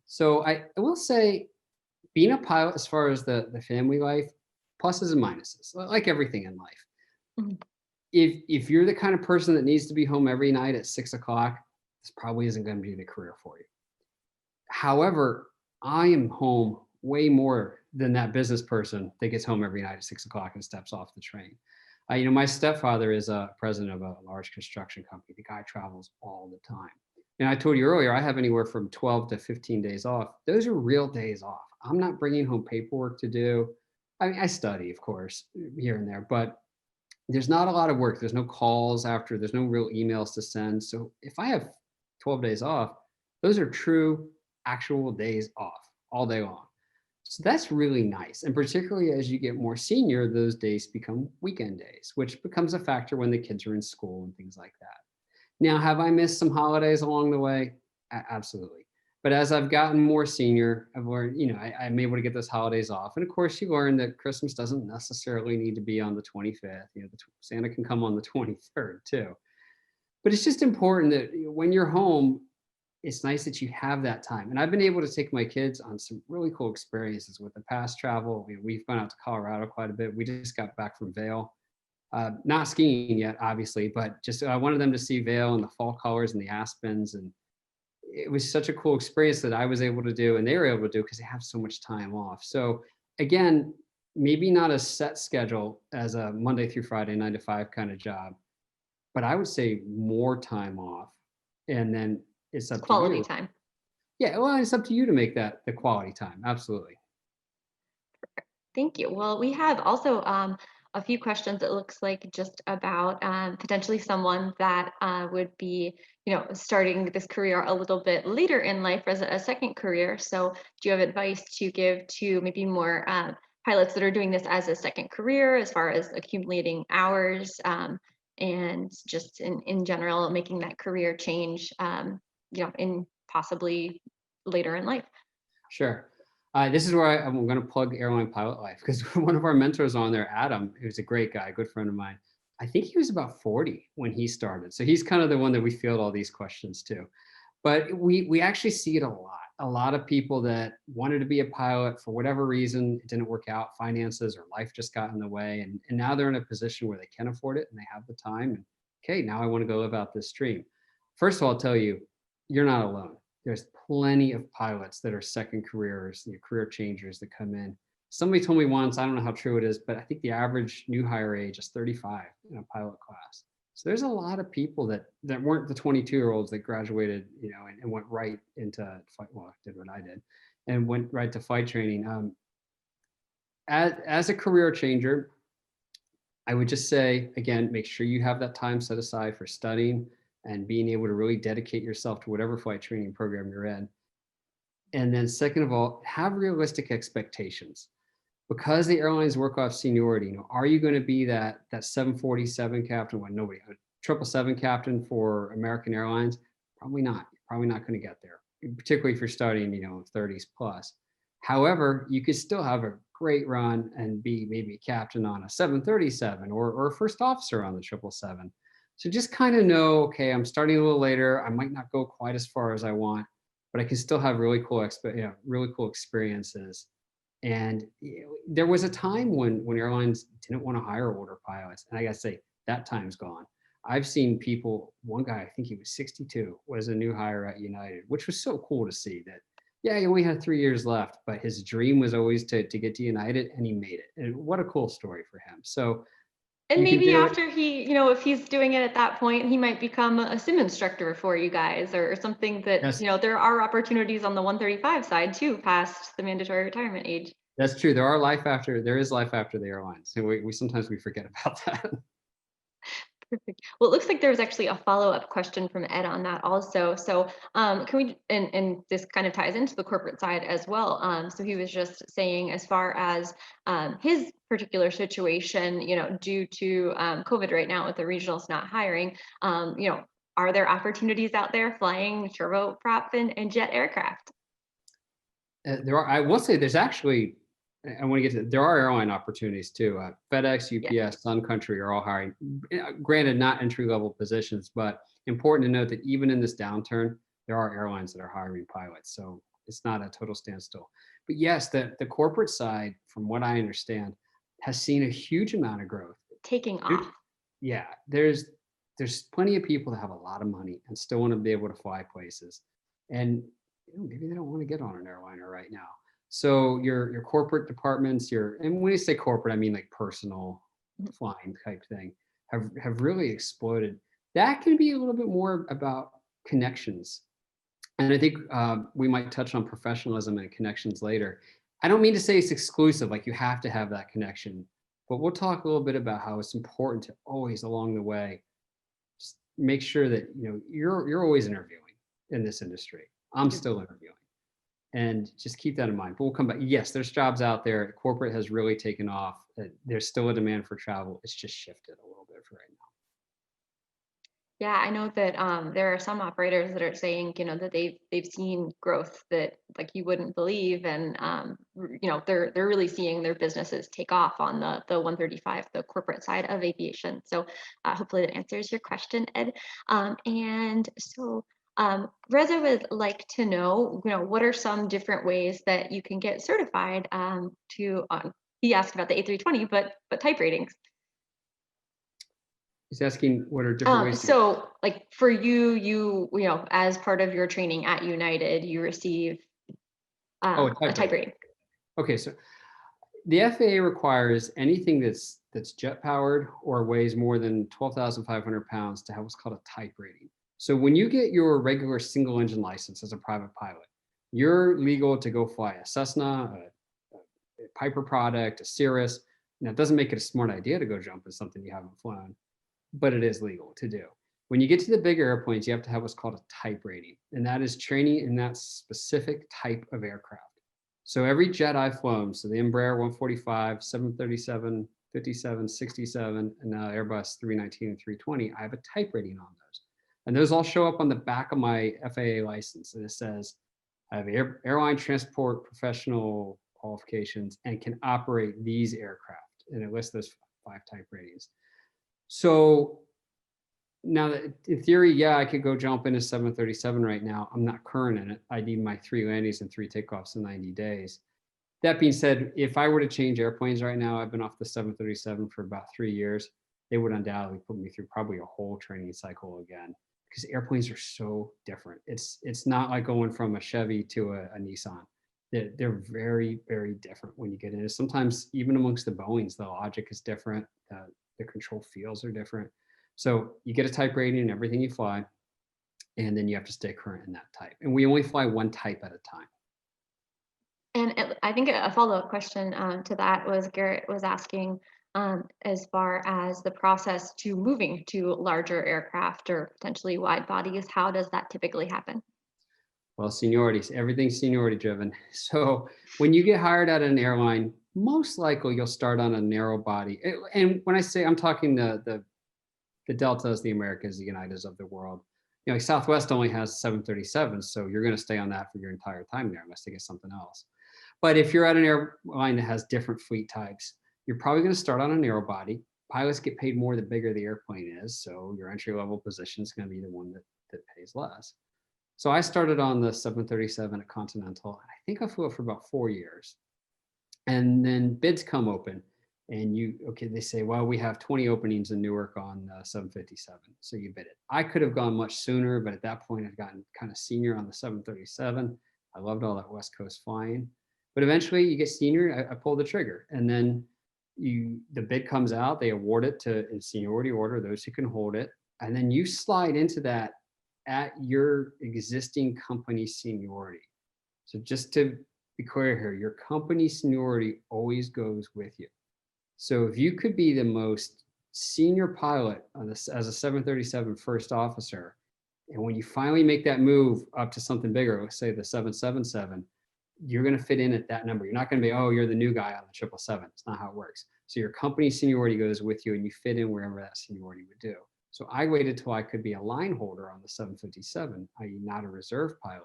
Speaker 2: So I will say, being a pilot, as far as the family life, pluses and minuses, like everything in life.
Speaker 1: Mhm.
Speaker 2: If you're the kind of person that needs to be home every night at 6 o'clock, this probably isn't going to be the career for you. However, I am home way more than that business person that gets home every night at 6 o'clock and steps off the train. My stepfather is a president of a large construction company. The guy travels all the time. And I told you earlier, I have anywhere from 12 to 15 days off. Those are real days off. I'm not bringing home paperwork to do. I mean, I study, of course, here and there, but there's not a lot of work. There's no calls after, there's no real emails to send. So if I have 12 days off, those are true, actual days off all day long. So that's really nice. And particularly as you get more senior, those days become weekend days, which becomes a factor when the kids are in school and things like that. Now, have I missed some holidays along the way? Absolutely. But as I've gotten more senior, I've learned, I'm able to get those holidays off. And of course, you learn that Christmas doesn't necessarily need to be on the 25th. Santa can come on the 23rd too. But it's just important that when you're home, it's nice that you have that time. And I've been able to take my kids on some really cool experiences with the past travel. We've gone out to Colorado quite a bit. We just got back from Vail. Not skiing yet, obviously, but just I wanted them to see Vail and the fall colors and the aspens. And it was such a cool experience that I was able to do and they were able to do because they have so much time off. So again, maybe not a set schedule as a Monday through Friday, 9 to 5 kind of job, but I would say more time off. And then it's up to
Speaker 1: Quality
Speaker 2: you.
Speaker 1: time.
Speaker 2: Yeah, well, it's up to you to make that the quality time. Absolutely.
Speaker 1: Thank you. Well, we have also a few questions, it looks like, just about potentially someone that would be, starting this career a little bit later in life as a second career. So do you have advice to give to maybe more pilots that are doing this as a second career, as far as accumulating hours and just in general, making that career change, in possibly later in life?
Speaker 2: Sure. This is where I'm going to plug Airline Pilot Life because one of our mentors on there, Adam, who's a great guy, a good friend of mine. I think he was about 40 when he started. So he's kind of the one that we field all these questions to. But we actually see it a lot. A lot of people that wanted to be a pilot for whatever reason, it didn't work out, finances or life just got in the way. And now they're in a position where they can afford it and they have the time. And okay, now I want to go live out this dream. First of all, I'll tell you, you're not alone. There's plenty of pilots that are second careers, career changers that come in. Somebody told me once, I don't know how true it is, but I think the average new hire age is 35 in a pilot class. So there's a lot of people that weren't the 22-year-olds that graduated, and went right into flight. Well, did what I did, and went right to flight training. As a career changer, I would just say, again, make sure you have that time set aside for studying and being able to really dedicate yourself to whatever flight training program you're in. And then second of all, have realistic expectations. Because the airlines work off seniority, are you going to be that 747 captain when nobody, a 777 captain for American Airlines? Probably not. You're probably not going to get there, particularly if you're starting, 30s plus. However, you could still have a great run and be maybe a captain on a 737 or a first officer on the 777. So just kind of know, okay, I'm starting a little later. I might not go quite as far as I want, but I can still have really cool experiences. And there was a time when airlines didn't want to hire older pilots, and I got to say that time's gone. I've seen people. One guy, I think he was 62, was a new hire at United, which was so cool to see. That yeah, he only had 3 years left, but his dream was always to get to United, and he made it. And what a cool story for him. So
Speaker 1: And
Speaker 2: you can
Speaker 1: maybe
Speaker 2: do it.
Speaker 1: after he, if he's doing it at that point, he might become a sim instructor for you guys or something that,
Speaker 2: That's
Speaker 1: there are opportunities on the 135 side too, past the mandatory retirement age.
Speaker 2: that's true. There is life after the airlines, and we sometimes we forget about that.
Speaker 1: Perfect. Well, it looks like there was actually a follow-up question from Ed on that also. So, can we, and this kind of ties into the corporate side as well. So he was just saying, as far as his particular situation, due to COVID right now with the regionals not hiring, are there opportunities out there flying turboprop and jet aircraft?
Speaker 2: There are. I will say there's actually. I want to get to. There are airline opportunities too. FedEx,
Speaker 1: Yeah,
Speaker 2: UPS, Sun Country are all hiring. Granted, not entry level positions, but important to note that even in this downturn, there are airlines that are hiring pilots. So it's not a total standstill. But yes, the corporate side, from what I understand, has seen a huge amount of growth.
Speaker 1: taking
Speaker 2: There-
Speaker 1: off.
Speaker 2: yeah, there's plenty of people that have a lot of money and still want to be able to fly places, and maybe they don't want to get on an airliner right now. So your corporate departments, and when you say corporate, I mean like personal flying type thing, have really exploded. That can be a little bit more about connections, and I think we might touch on professionalism and connections later. I don't mean to say it's exclusive, like you have to have that connection, but we'll talk a little bit about how it's important to always along the way just make sure that you're always interviewing in this industry. I'm still interviewing, and just keep that in mind. But we'll come back. Yes, there's jobs out there. Corporate has really taken off. There's still a demand for travel. It's just shifted a little bit for right now.
Speaker 1: Yeah, I know that there are some operators that are saying, that they've seen growth that like you wouldn't believe, and they're really seeing their businesses take off on the 135, the corporate side of aviation. So hopefully that answers your question, Ed. And so Reza would like to know, what are some different ways that you can get certified to he asked about the A320, but type ratings.
Speaker 2: He's asking what are different ways to get.
Speaker 1: So like for you, as part of your training at United, you receive
Speaker 2: Oh, a
Speaker 1: a
Speaker 2: type
Speaker 1: type
Speaker 2: rating.
Speaker 1: rating.
Speaker 2: Okay, so the FAA requires anything that's jet powered or weighs more than 12,500 pounds to have what's called a type rating. So when you get your regular single engine license as a private pilot, you're legal to go fly a Cessna, a Piper product, a Cirrus. Now, it doesn't make it a smart idea to go jump in something you haven't flown, but it is legal to do. When you get to the bigger airplanes, you have to have what's called a type rating, and that is training in that specific type of aircraft. So every jet I've flown, so the Embraer 145, 737, 57, 67, and now Airbus 319 and 320, I have a type rating on those. And those all show up on the back of my FAA license. And it says, I have airline transport professional qualifications and can operate these aircraft. And it lists those 5 type ratings. So now that in theory, yeah, I could go jump in a 737 right now. I'm not current in it. I need my 3 landings and 3 takeoffs in 90 days. That being said, if I were to change airplanes right now, I've been off the 737 for about 3 years. They would undoubtedly put me through probably a whole training cycle again because airplanes are so different. It's not like going from a Chevy to a Nissan. They're very, very different when you get into. Sometimes even amongst the Boeings, the logic is different. The control fields are different. So you get a type rating in everything you fly, and then you have to stay current in that type. And we only fly one type at a time.
Speaker 1: And I think a follow-up question to that was Garrett was asking as far as the process to moving to larger aircraft or potentially wide bodies, how does that typically happen?
Speaker 2: Well, seniorities, everything's seniority driven. So when you get hired at an airline, most likely you'll start on a narrow body. And when I say I'm talking the Deltas, the Americas, the Uniteds of the world, like Southwest only has 737, so you're going to stay on that for your entire time there unless they get something else. But if you're at an airline that has different fleet types, you're probably going to start on a narrow body. Pilots get paid more the bigger the airplane is. So your entry level position is going to be the one that pays less. So I started on the 737 at Continental. I think I flew it for about 4 years. And then bids come open and they say, well, we have 20 openings in Newark on 757. So you bid it. I could have gone much sooner, but at that point I'd gotten kind of senior on the 737. I loved all that West Coast flying. But eventually you get senior, I pulled the trigger. And then the bid comes out, they award it in seniority order, those who can hold it. And then you slide into that at your existing company seniority. So just to be clear here, your company seniority always goes with you. So if you could be the most senior pilot as a 737 first officer, and when you finally make that move up to something bigger, let's say the 777, you're going to fit in at that number. You're not going to be, oh, you're the new guy on the 777. It's not how it works. So your company seniority goes with you and you fit in wherever that seniority would do. So I waited till I could be a line holder on the 757, i.e. not a reserve pilot,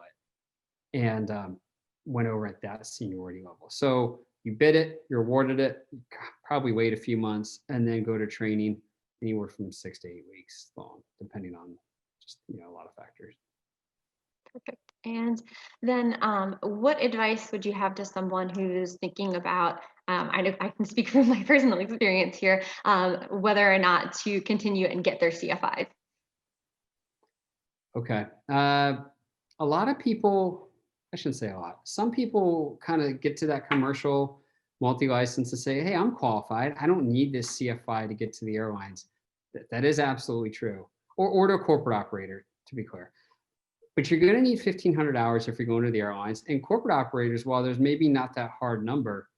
Speaker 2: and went over at that seniority level. So you bid it, you're awarded it, you probably wait a few months and then go to training anywhere from 6 to 8 weeks long, depending on just, a lot of factors.
Speaker 1: Perfect. And then what advice would you have to someone who's thinking about, I can speak from my personal experience here, whether or not to continue and get their CFIs?
Speaker 2: Okay. A lot of people, I shouldn't say a lot, some people kind of get to that commercial multi-license and say, hey, I'm qualified. I don't need this CFI to get to the airlines. That is absolutely true. Or to a corporate operator, to be clear. But you're going to need 1,500 hours if you're going to the airlines. And corporate operators, while there's maybe not that hard number,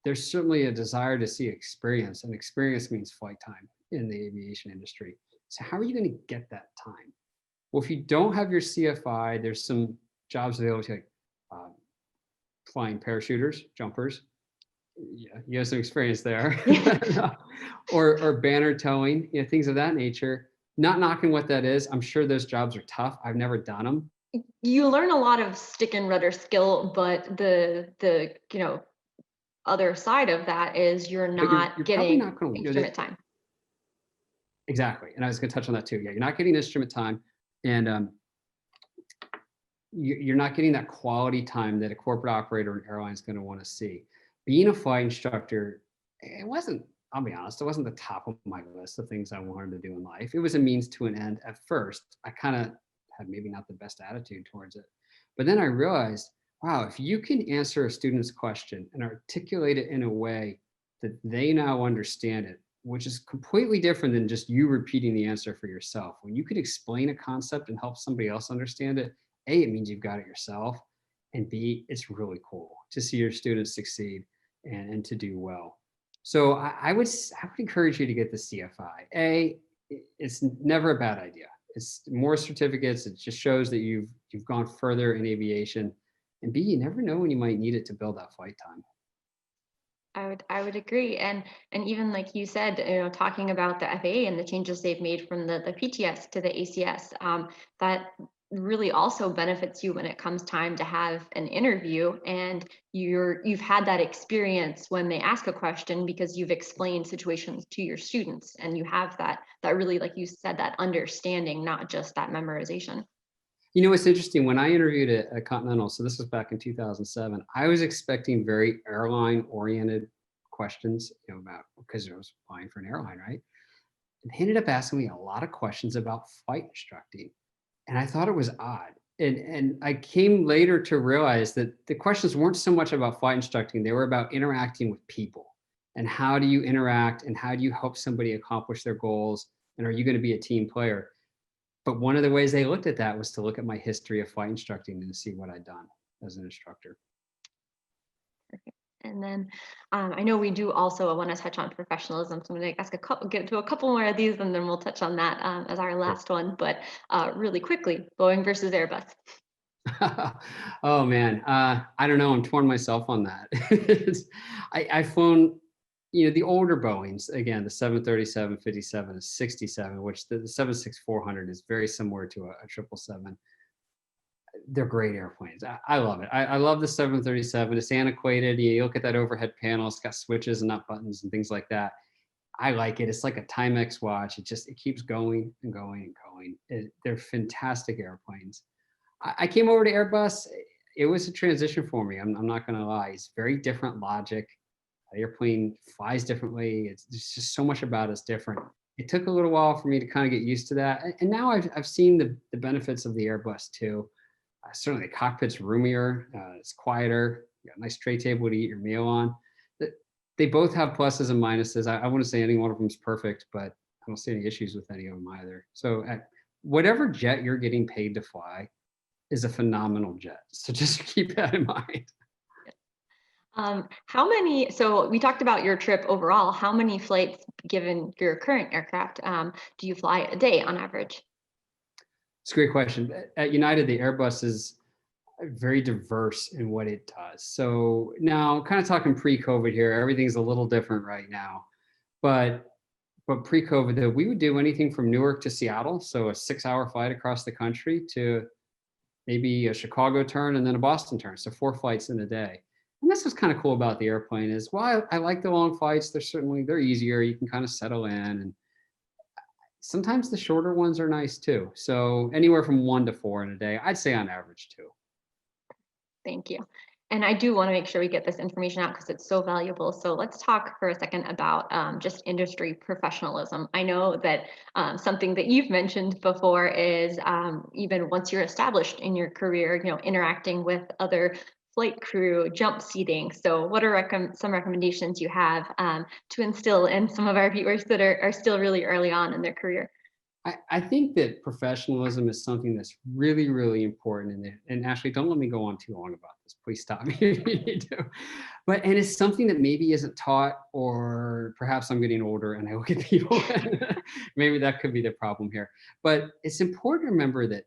Speaker 2: there's certainly a desire to see experience. And experience means flight time in the aviation industry. So how are you going to get that time? Well, if you don't have your CFI, there's some jobs available like flying parachuters, jumpers. Yeah, you have some experience there. or banner towing, things of that nature. Not knocking what that is. I'm sure those jobs are tough. I've never done them.
Speaker 1: You learn a lot of stick and rudder skill, but the other side of that is you're
Speaker 2: But
Speaker 1: not
Speaker 2: you're probably
Speaker 1: getting
Speaker 2: not going to
Speaker 1: instrument time.
Speaker 2: Exactly. And I was going to touch on that too. Yeah, you're not getting instrument time, and you're not getting that quality time that a corporate operator or an airline is going to want to see. Being a flight instructor, I'll be honest, it wasn't the top of my list of things I wanted to do in life. It was a means to an end at first. I kind of had maybe not the best attitude towards it. But then I realized, wow, if you can answer a student's question and articulate it in a way that they now understand it, which is completely different than just you repeating the answer for yourself. When you could explain a concept and help somebody else understand it, A, it means you've got it yourself, and B, it's really cool to see your students succeed and to do well. So I would encourage you to get the CFI. It's never a bad idea. It's more certificates. It just shows that you've gone further in aviation. And B, you never know when you might need it to build that flight time.
Speaker 1: I would agree. And even like you said, talking about the FAA and the changes they've made from the PTS to the ACS, that really also benefits you when it comes time to have an interview, and you've had that experience when they ask a question because you've explained situations to your students, and you have that really, like you said, that understanding, not just that memorization.
Speaker 2: It's interesting. When I interviewed at Continental, so this was back in 2007, I was expecting very airline-oriented questions, because I was applying for an airline, right? And they ended up asking me a lot of questions about flight instructing, and I thought it was odd. And I came later to realize that the questions weren't so much about flight instructing; they were about interacting with people, and how do you interact, and how do you help somebody accomplish their goals, and are you going to be a team player? But one of the ways they looked at that was to look at my history of flight instructing and to see what I'd done as an instructor.
Speaker 1: And then I know we do also want to touch on professionalism. So I'm going to ask get to a couple more of these, and then we'll touch on that as our last one. But really quickly, Boeing versus Airbus.
Speaker 2: Oh man, I don't know. I'm torn myself on that. I've flown, the older Boeings, again, the 737, 57, and 67, which the 767-400 is very similar to a 777. they're great airplanes. I love it. I love the 737. It's antiquated. You look at that overhead panel, it's got switches and not buttons and things like that. I like it. It's like a Timex watch. It keeps going and going and going. They're fantastic airplanes. I came over to Airbus. It was a transition for me. I'm not going to lie. It's very different logic. The airplane flies differently. There's just so much about it's different. It took a little while for me to kind of get used to that. And now I've seen the benefits of the Airbus too. Certainly the cockpit's roomier, it's quieter, you got a nice tray table to eat your meal on. Th- They both have pluses and minuses. I wouldn't say any one of them is perfect, but I don't see any issues with any of them either. So whatever jet you're getting paid to fly is a phenomenal jet. So just keep that in mind.
Speaker 1: How many, so we talked about your trip overall. How many flights, given your current aircraft, do you fly a day on average?
Speaker 2: It's a great question. At United, the Airbus is very diverse in what it does. So now, kind of talking pre-COVID here, everything's a little different right now. But pre-COVID, though, we would do anything from Newark to Seattle, so a 6-hour flight across the country, to maybe a Chicago turn and then a Boston turn, so 4 flights in a day. And that's what's kind of cool about the airplane is, while I like the long flights, they're easier. You can kind of settle in, and sometimes the shorter ones are nice too. So anywhere from 1 to 4 in a day, I'd say on average 2.
Speaker 1: Thank you. And I do want to make sure we get this information out because it's so valuable. So let's talk for a second about just industry professionalism. I know that something that you've mentioned before is even once you're established in your career, interacting with other flight crew, jump seating. So what are some recommendations you have to instill in some of our viewers that are still really early on in their career?
Speaker 2: I think that professionalism is something that's really, really important. And Ashley, don't let me go on too long about this. Please stop me if you need to. And it's something that maybe isn't taught, or perhaps I'm getting older and I look at people, and maybe that could be the problem here. But it's important to remember that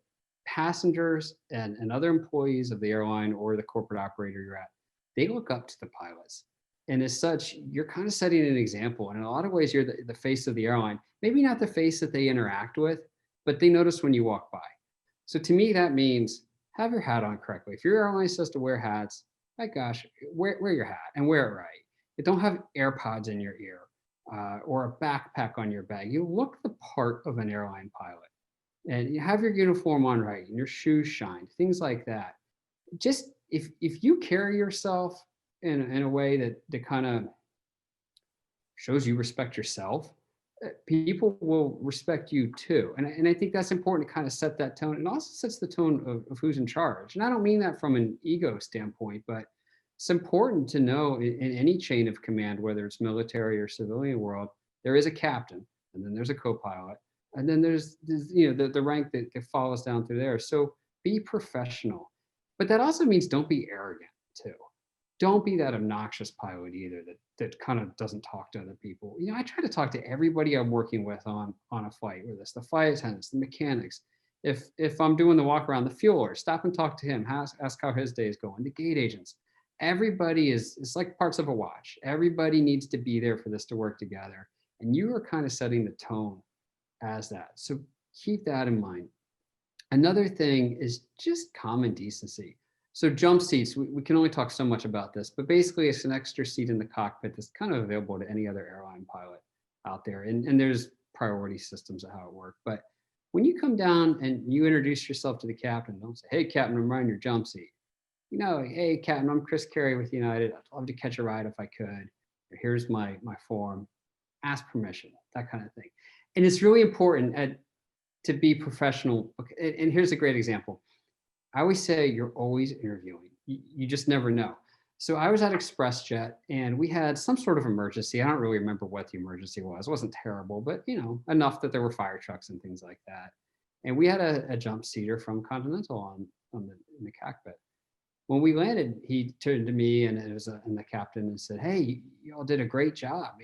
Speaker 2: passengers and other employees of the airline or the corporate operator you're at, they look up to the pilots. And as such, you're kind of setting an example. And in a lot of ways, you're the face of the airline. Maybe not the face that they interact with, but they notice when you walk by. So to me, that means have your hat on correctly. If your airline says to wear hats, my gosh, wear your hat and wear it right. But don't have AirPods in your ear or a backpack on your bag. You look the part of an airline pilot, and you have your uniform on right and your shoes shined, things like that. Just if you carry yourself in a way that kind of shows you respect yourself, people will respect you too. And I think that's important to kind of set that tone, and also sets the tone of who's in charge. And I don't mean that from an ego standpoint, but it's important to know in any chain of command, whether it's military or civilian world, there is a captain, and then there's a co-pilot, and then there's the rank that follows down through there. So be professional. But that also means don't be arrogant too. Don't be that obnoxious pilot either that kind of doesn't talk to other people. I try to talk to everybody I'm working with on a flight, whether it's the flight attendants, the mechanics. If I'm doing the walk around, the fueler, stop and talk to him, ask how his day is going, the gate agents. Everybody it's like parts of a watch. Everybody needs to be there for this to work together. And you are kind of setting the tone as that. So keep that in mind. Another thing is just common decency. So jump seats, we can only talk so much about this, but basically it's an extra seat in the cockpit that's kind of available to any other airline pilot out there. And there's priority systems of how it works. But when you come down and you introduce yourself to the captain, don't say, "Hey, Captain, I'm riding your jump seat." "Hey, Captain, I'm Chris Carey with United. I'd love to catch a ride if I could. Or here's my form." Ask permission, that kind of thing. And it's really important to be professional. And here's a great example. I always say you're always interviewing. You just never know. So I was at ExpressJet and we had some sort of emergency. I don't really remember what the emergency was. It wasn't terrible, but enough that there were fire trucks and things like that. And we had a jump seater from Continental in the cockpit. When we landed, he turned to me and the captain and said, "Hey, you all did a great job.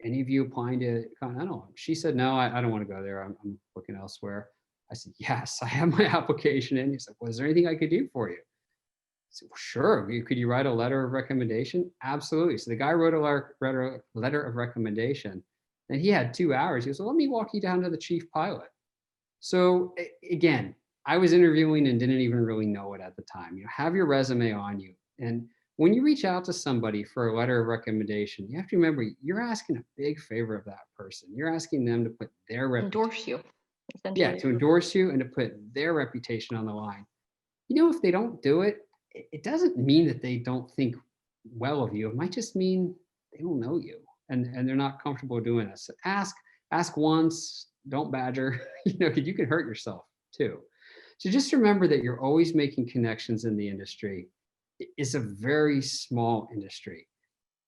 Speaker 2: Any of you applying to Continental?" She said, "No, I don't want to go there. I'm looking elsewhere." I said, "Yes, I have my application in." He's like, "Was there anything I could do for you?" I said, "Well, sure. Could you write a letter of recommendation?" "Absolutely." So the guy wrote a letter of recommendation, and he had 2 hours. He goes, "Well, let me walk you down to the chief pilot." So again, I was interviewing and didn't even really know it at the time. Have your resume on you. And when you reach out to somebody for a letter of recommendation, you have to remember you're asking a big favor of that person. You're asking them to put their reputation,
Speaker 1: Endorse you,
Speaker 2: yeah,
Speaker 1: essentially.
Speaker 2: to endorse you and to put their reputation on the line. If they don't do it, it doesn't mean that they don't think well of you. It might just mean they don't know you and they're not comfortable doing this. So ask once, don't badger, 'cause you can hurt yourself too. So just remember that you're always making connections in the industry. It's a very small industry.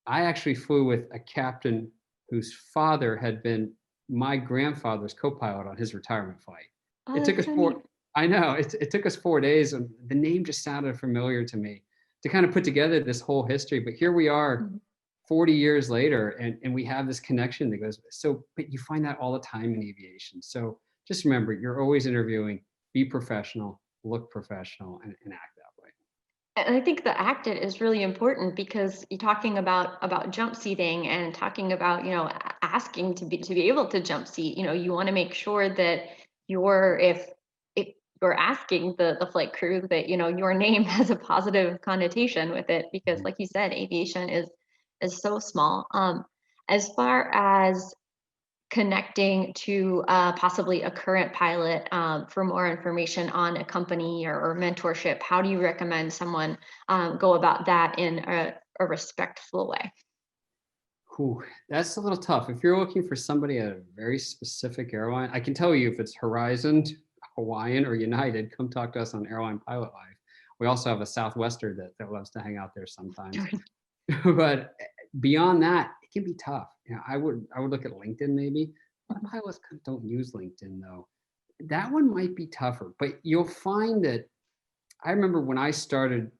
Speaker 2: I actually flew with a captain whose father had been my grandfather's co-pilot on his retirement flight.
Speaker 1: Oh,
Speaker 2: It took
Speaker 1: that's
Speaker 2: us
Speaker 1: so neat.
Speaker 2: 4 I know, it took us 4 days, and the name just sounded familiar to me to kind of put together this whole history, but here we are
Speaker 1: Mhm.
Speaker 2: 40 years later, and we have this connection that goes so but you find that all the time in aviation. So just remember, you're always interviewing, be professional, look professional, and act that way.
Speaker 1: And I think the acted is really important because you're talking about jump seating and talking about, asking to be able to jump seat. You want to make sure that if you're asking the flight crew that, your name has a positive connotation with it, because
Speaker 2: Mhm.
Speaker 1: like you said, aviation is so small. As far as connecting to possibly a current pilot for more information on a company or mentorship, how do you recommend someone go about that in a respectful way?
Speaker 2: Whew, that's a little tough. If you're looking for somebody at a very specific airline, I can tell you if it's Horizon, Hawaiian, or United, come talk to us on Airline Pilot Life. We also have a Southwester that loves to hang out there sometimes. But beyond that, it can be tough. I would look at LinkedIn maybe. A lot of pilots kind of don't use LinkedIn though. That one might be tougher, but you'll find that I remember when I started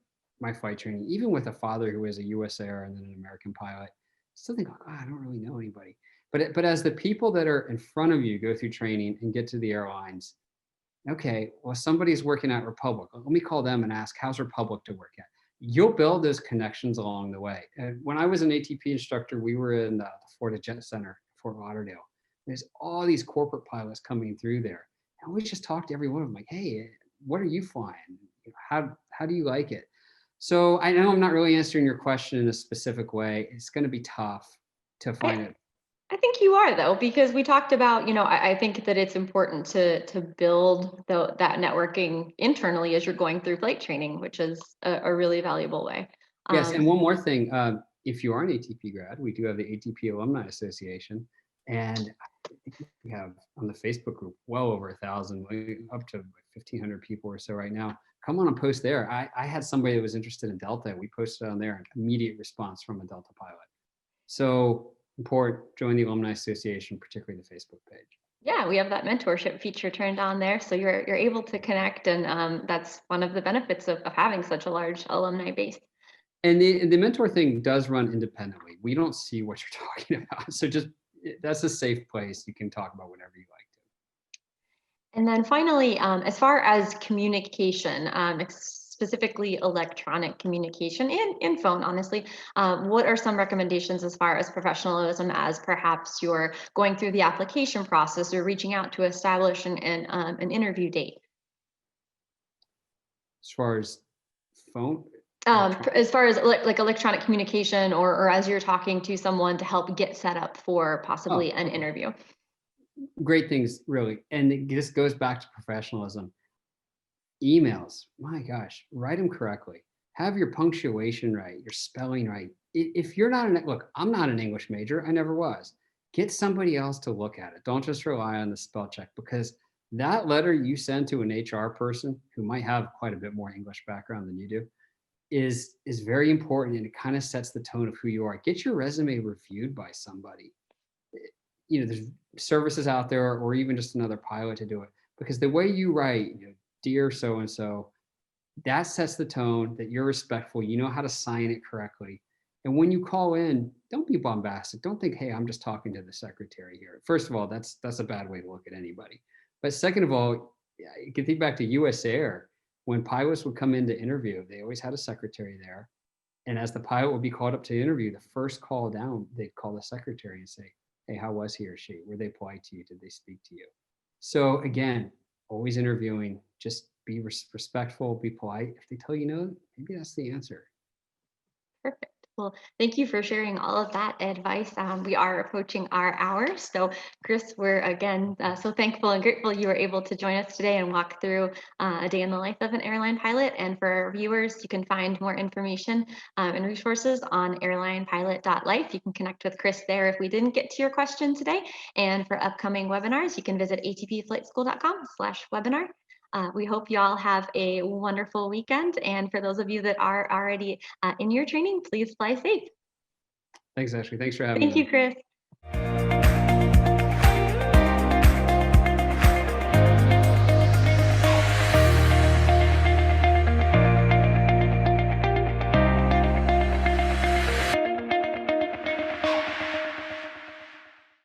Speaker 2: my flight training, even with a father who was a US Air and then an American pilot, still think, oh, I don't really know anybody. But as the people that are in front of you go through training and get to the airlines, okay, well, somebody's working at Republic. Let me call them and ask, how's Republic to work at? You'll build those connections along the way. And when I was an ATP instructor, we were in the Florida Jet Center, Fort Lauderdale. There's all these corporate pilots coming through there. And we just talked to every one of them like, hey, what are you flying? How do you like it? So I know I'm not really answering your question in a specific way. It's going to be tough to find
Speaker 1: I,
Speaker 2: it.
Speaker 1: I think you are, though, because we talked about, I think that it's important to build that networking internally as you're going through flight training, which is a really valuable way.
Speaker 2: Yes, and
Speaker 1: Um,
Speaker 2: one more thing, if you are an ATP grad, we do have the ATP Alumni Association, and I think we have on the Facebook group well over 1,000, up to 1,500 people or so right now. Come on and post there. I had somebody that was interested in Delta. We posted on there, an immediate response from a Delta pilot. So important, join the Alumni Association, particularly the Facebook page.
Speaker 1: yeah, we have that mentorship feature turned on there, so you're able to connect, and that's one of the benefits of having such a large alumni base.
Speaker 2: And the mentor thing does run independently. We don't see what you're talking about. So just that's a safe place. You can talk about whatever you like to.
Speaker 1: And then finally, as far as communication, specifically electronic communication and phone, honestly, what are some recommendations as far as professionalism as perhaps you're going through the application process or reaching out to establish an interview date?
Speaker 2: As far as phone
Speaker 1: As
Speaker 2: electronic,
Speaker 1: far as like electronic communication or as you're talking to someone to help get set up for
Speaker 2: oh,
Speaker 1: possibly an
Speaker 2: okay.
Speaker 1: interview.
Speaker 2: Great things, really. And this goes back to professionalism. Emails, my gosh, write them correctly. Have your punctuation right, your spelling right. If you're not an look, I'm not an English major. I never was. Get somebody else to look at it. Don't just rely on the spell check because that letter you send to an HR person who might have quite a bit more English background than you do is very important and it kind of sets the tone of who you are. Get your resume reviewed by somebody. There's services out there or even just another pilot to do it because the way you write, dear so and so, that sets the tone that you're respectful, you know how to sign it correctly. And when you call in, don't be bombastic. Don't think, hey, I'm just talking to the secretary here. First of all, that's a bad way to look at anybody. But second of all, you can think back to US Air. When pilots would come in to interview, they always had a secretary there. And as the pilot would be called up to interview, the first call down, they'd call the secretary and say, hey, how was he or she? Were they polite to you? Did they speak to you? So again, always interviewing, just be respectful, be polite. If they tell you no, maybe that's the answer.
Speaker 1: Perfect. Well, thank you for sharing all of that advice. We are approaching our hour. So, Chris, we're again so thankful and grateful you were able to join us today and walk through a day in the life of an airline pilot. And for our viewers, you can find more information and resources on airlinepilot.life. You can connect with Chris there if we didn't get to your question today. And for upcoming webinars, you can visit atpflightschool.com/webinar. We hope you all have a wonderful weekend. And for those of you that are already in your training, please fly safe.
Speaker 2: Thanks, Ashley. Thanks for having me
Speaker 1: Thank you,
Speaker 2: on.
Speaker 1: Chris.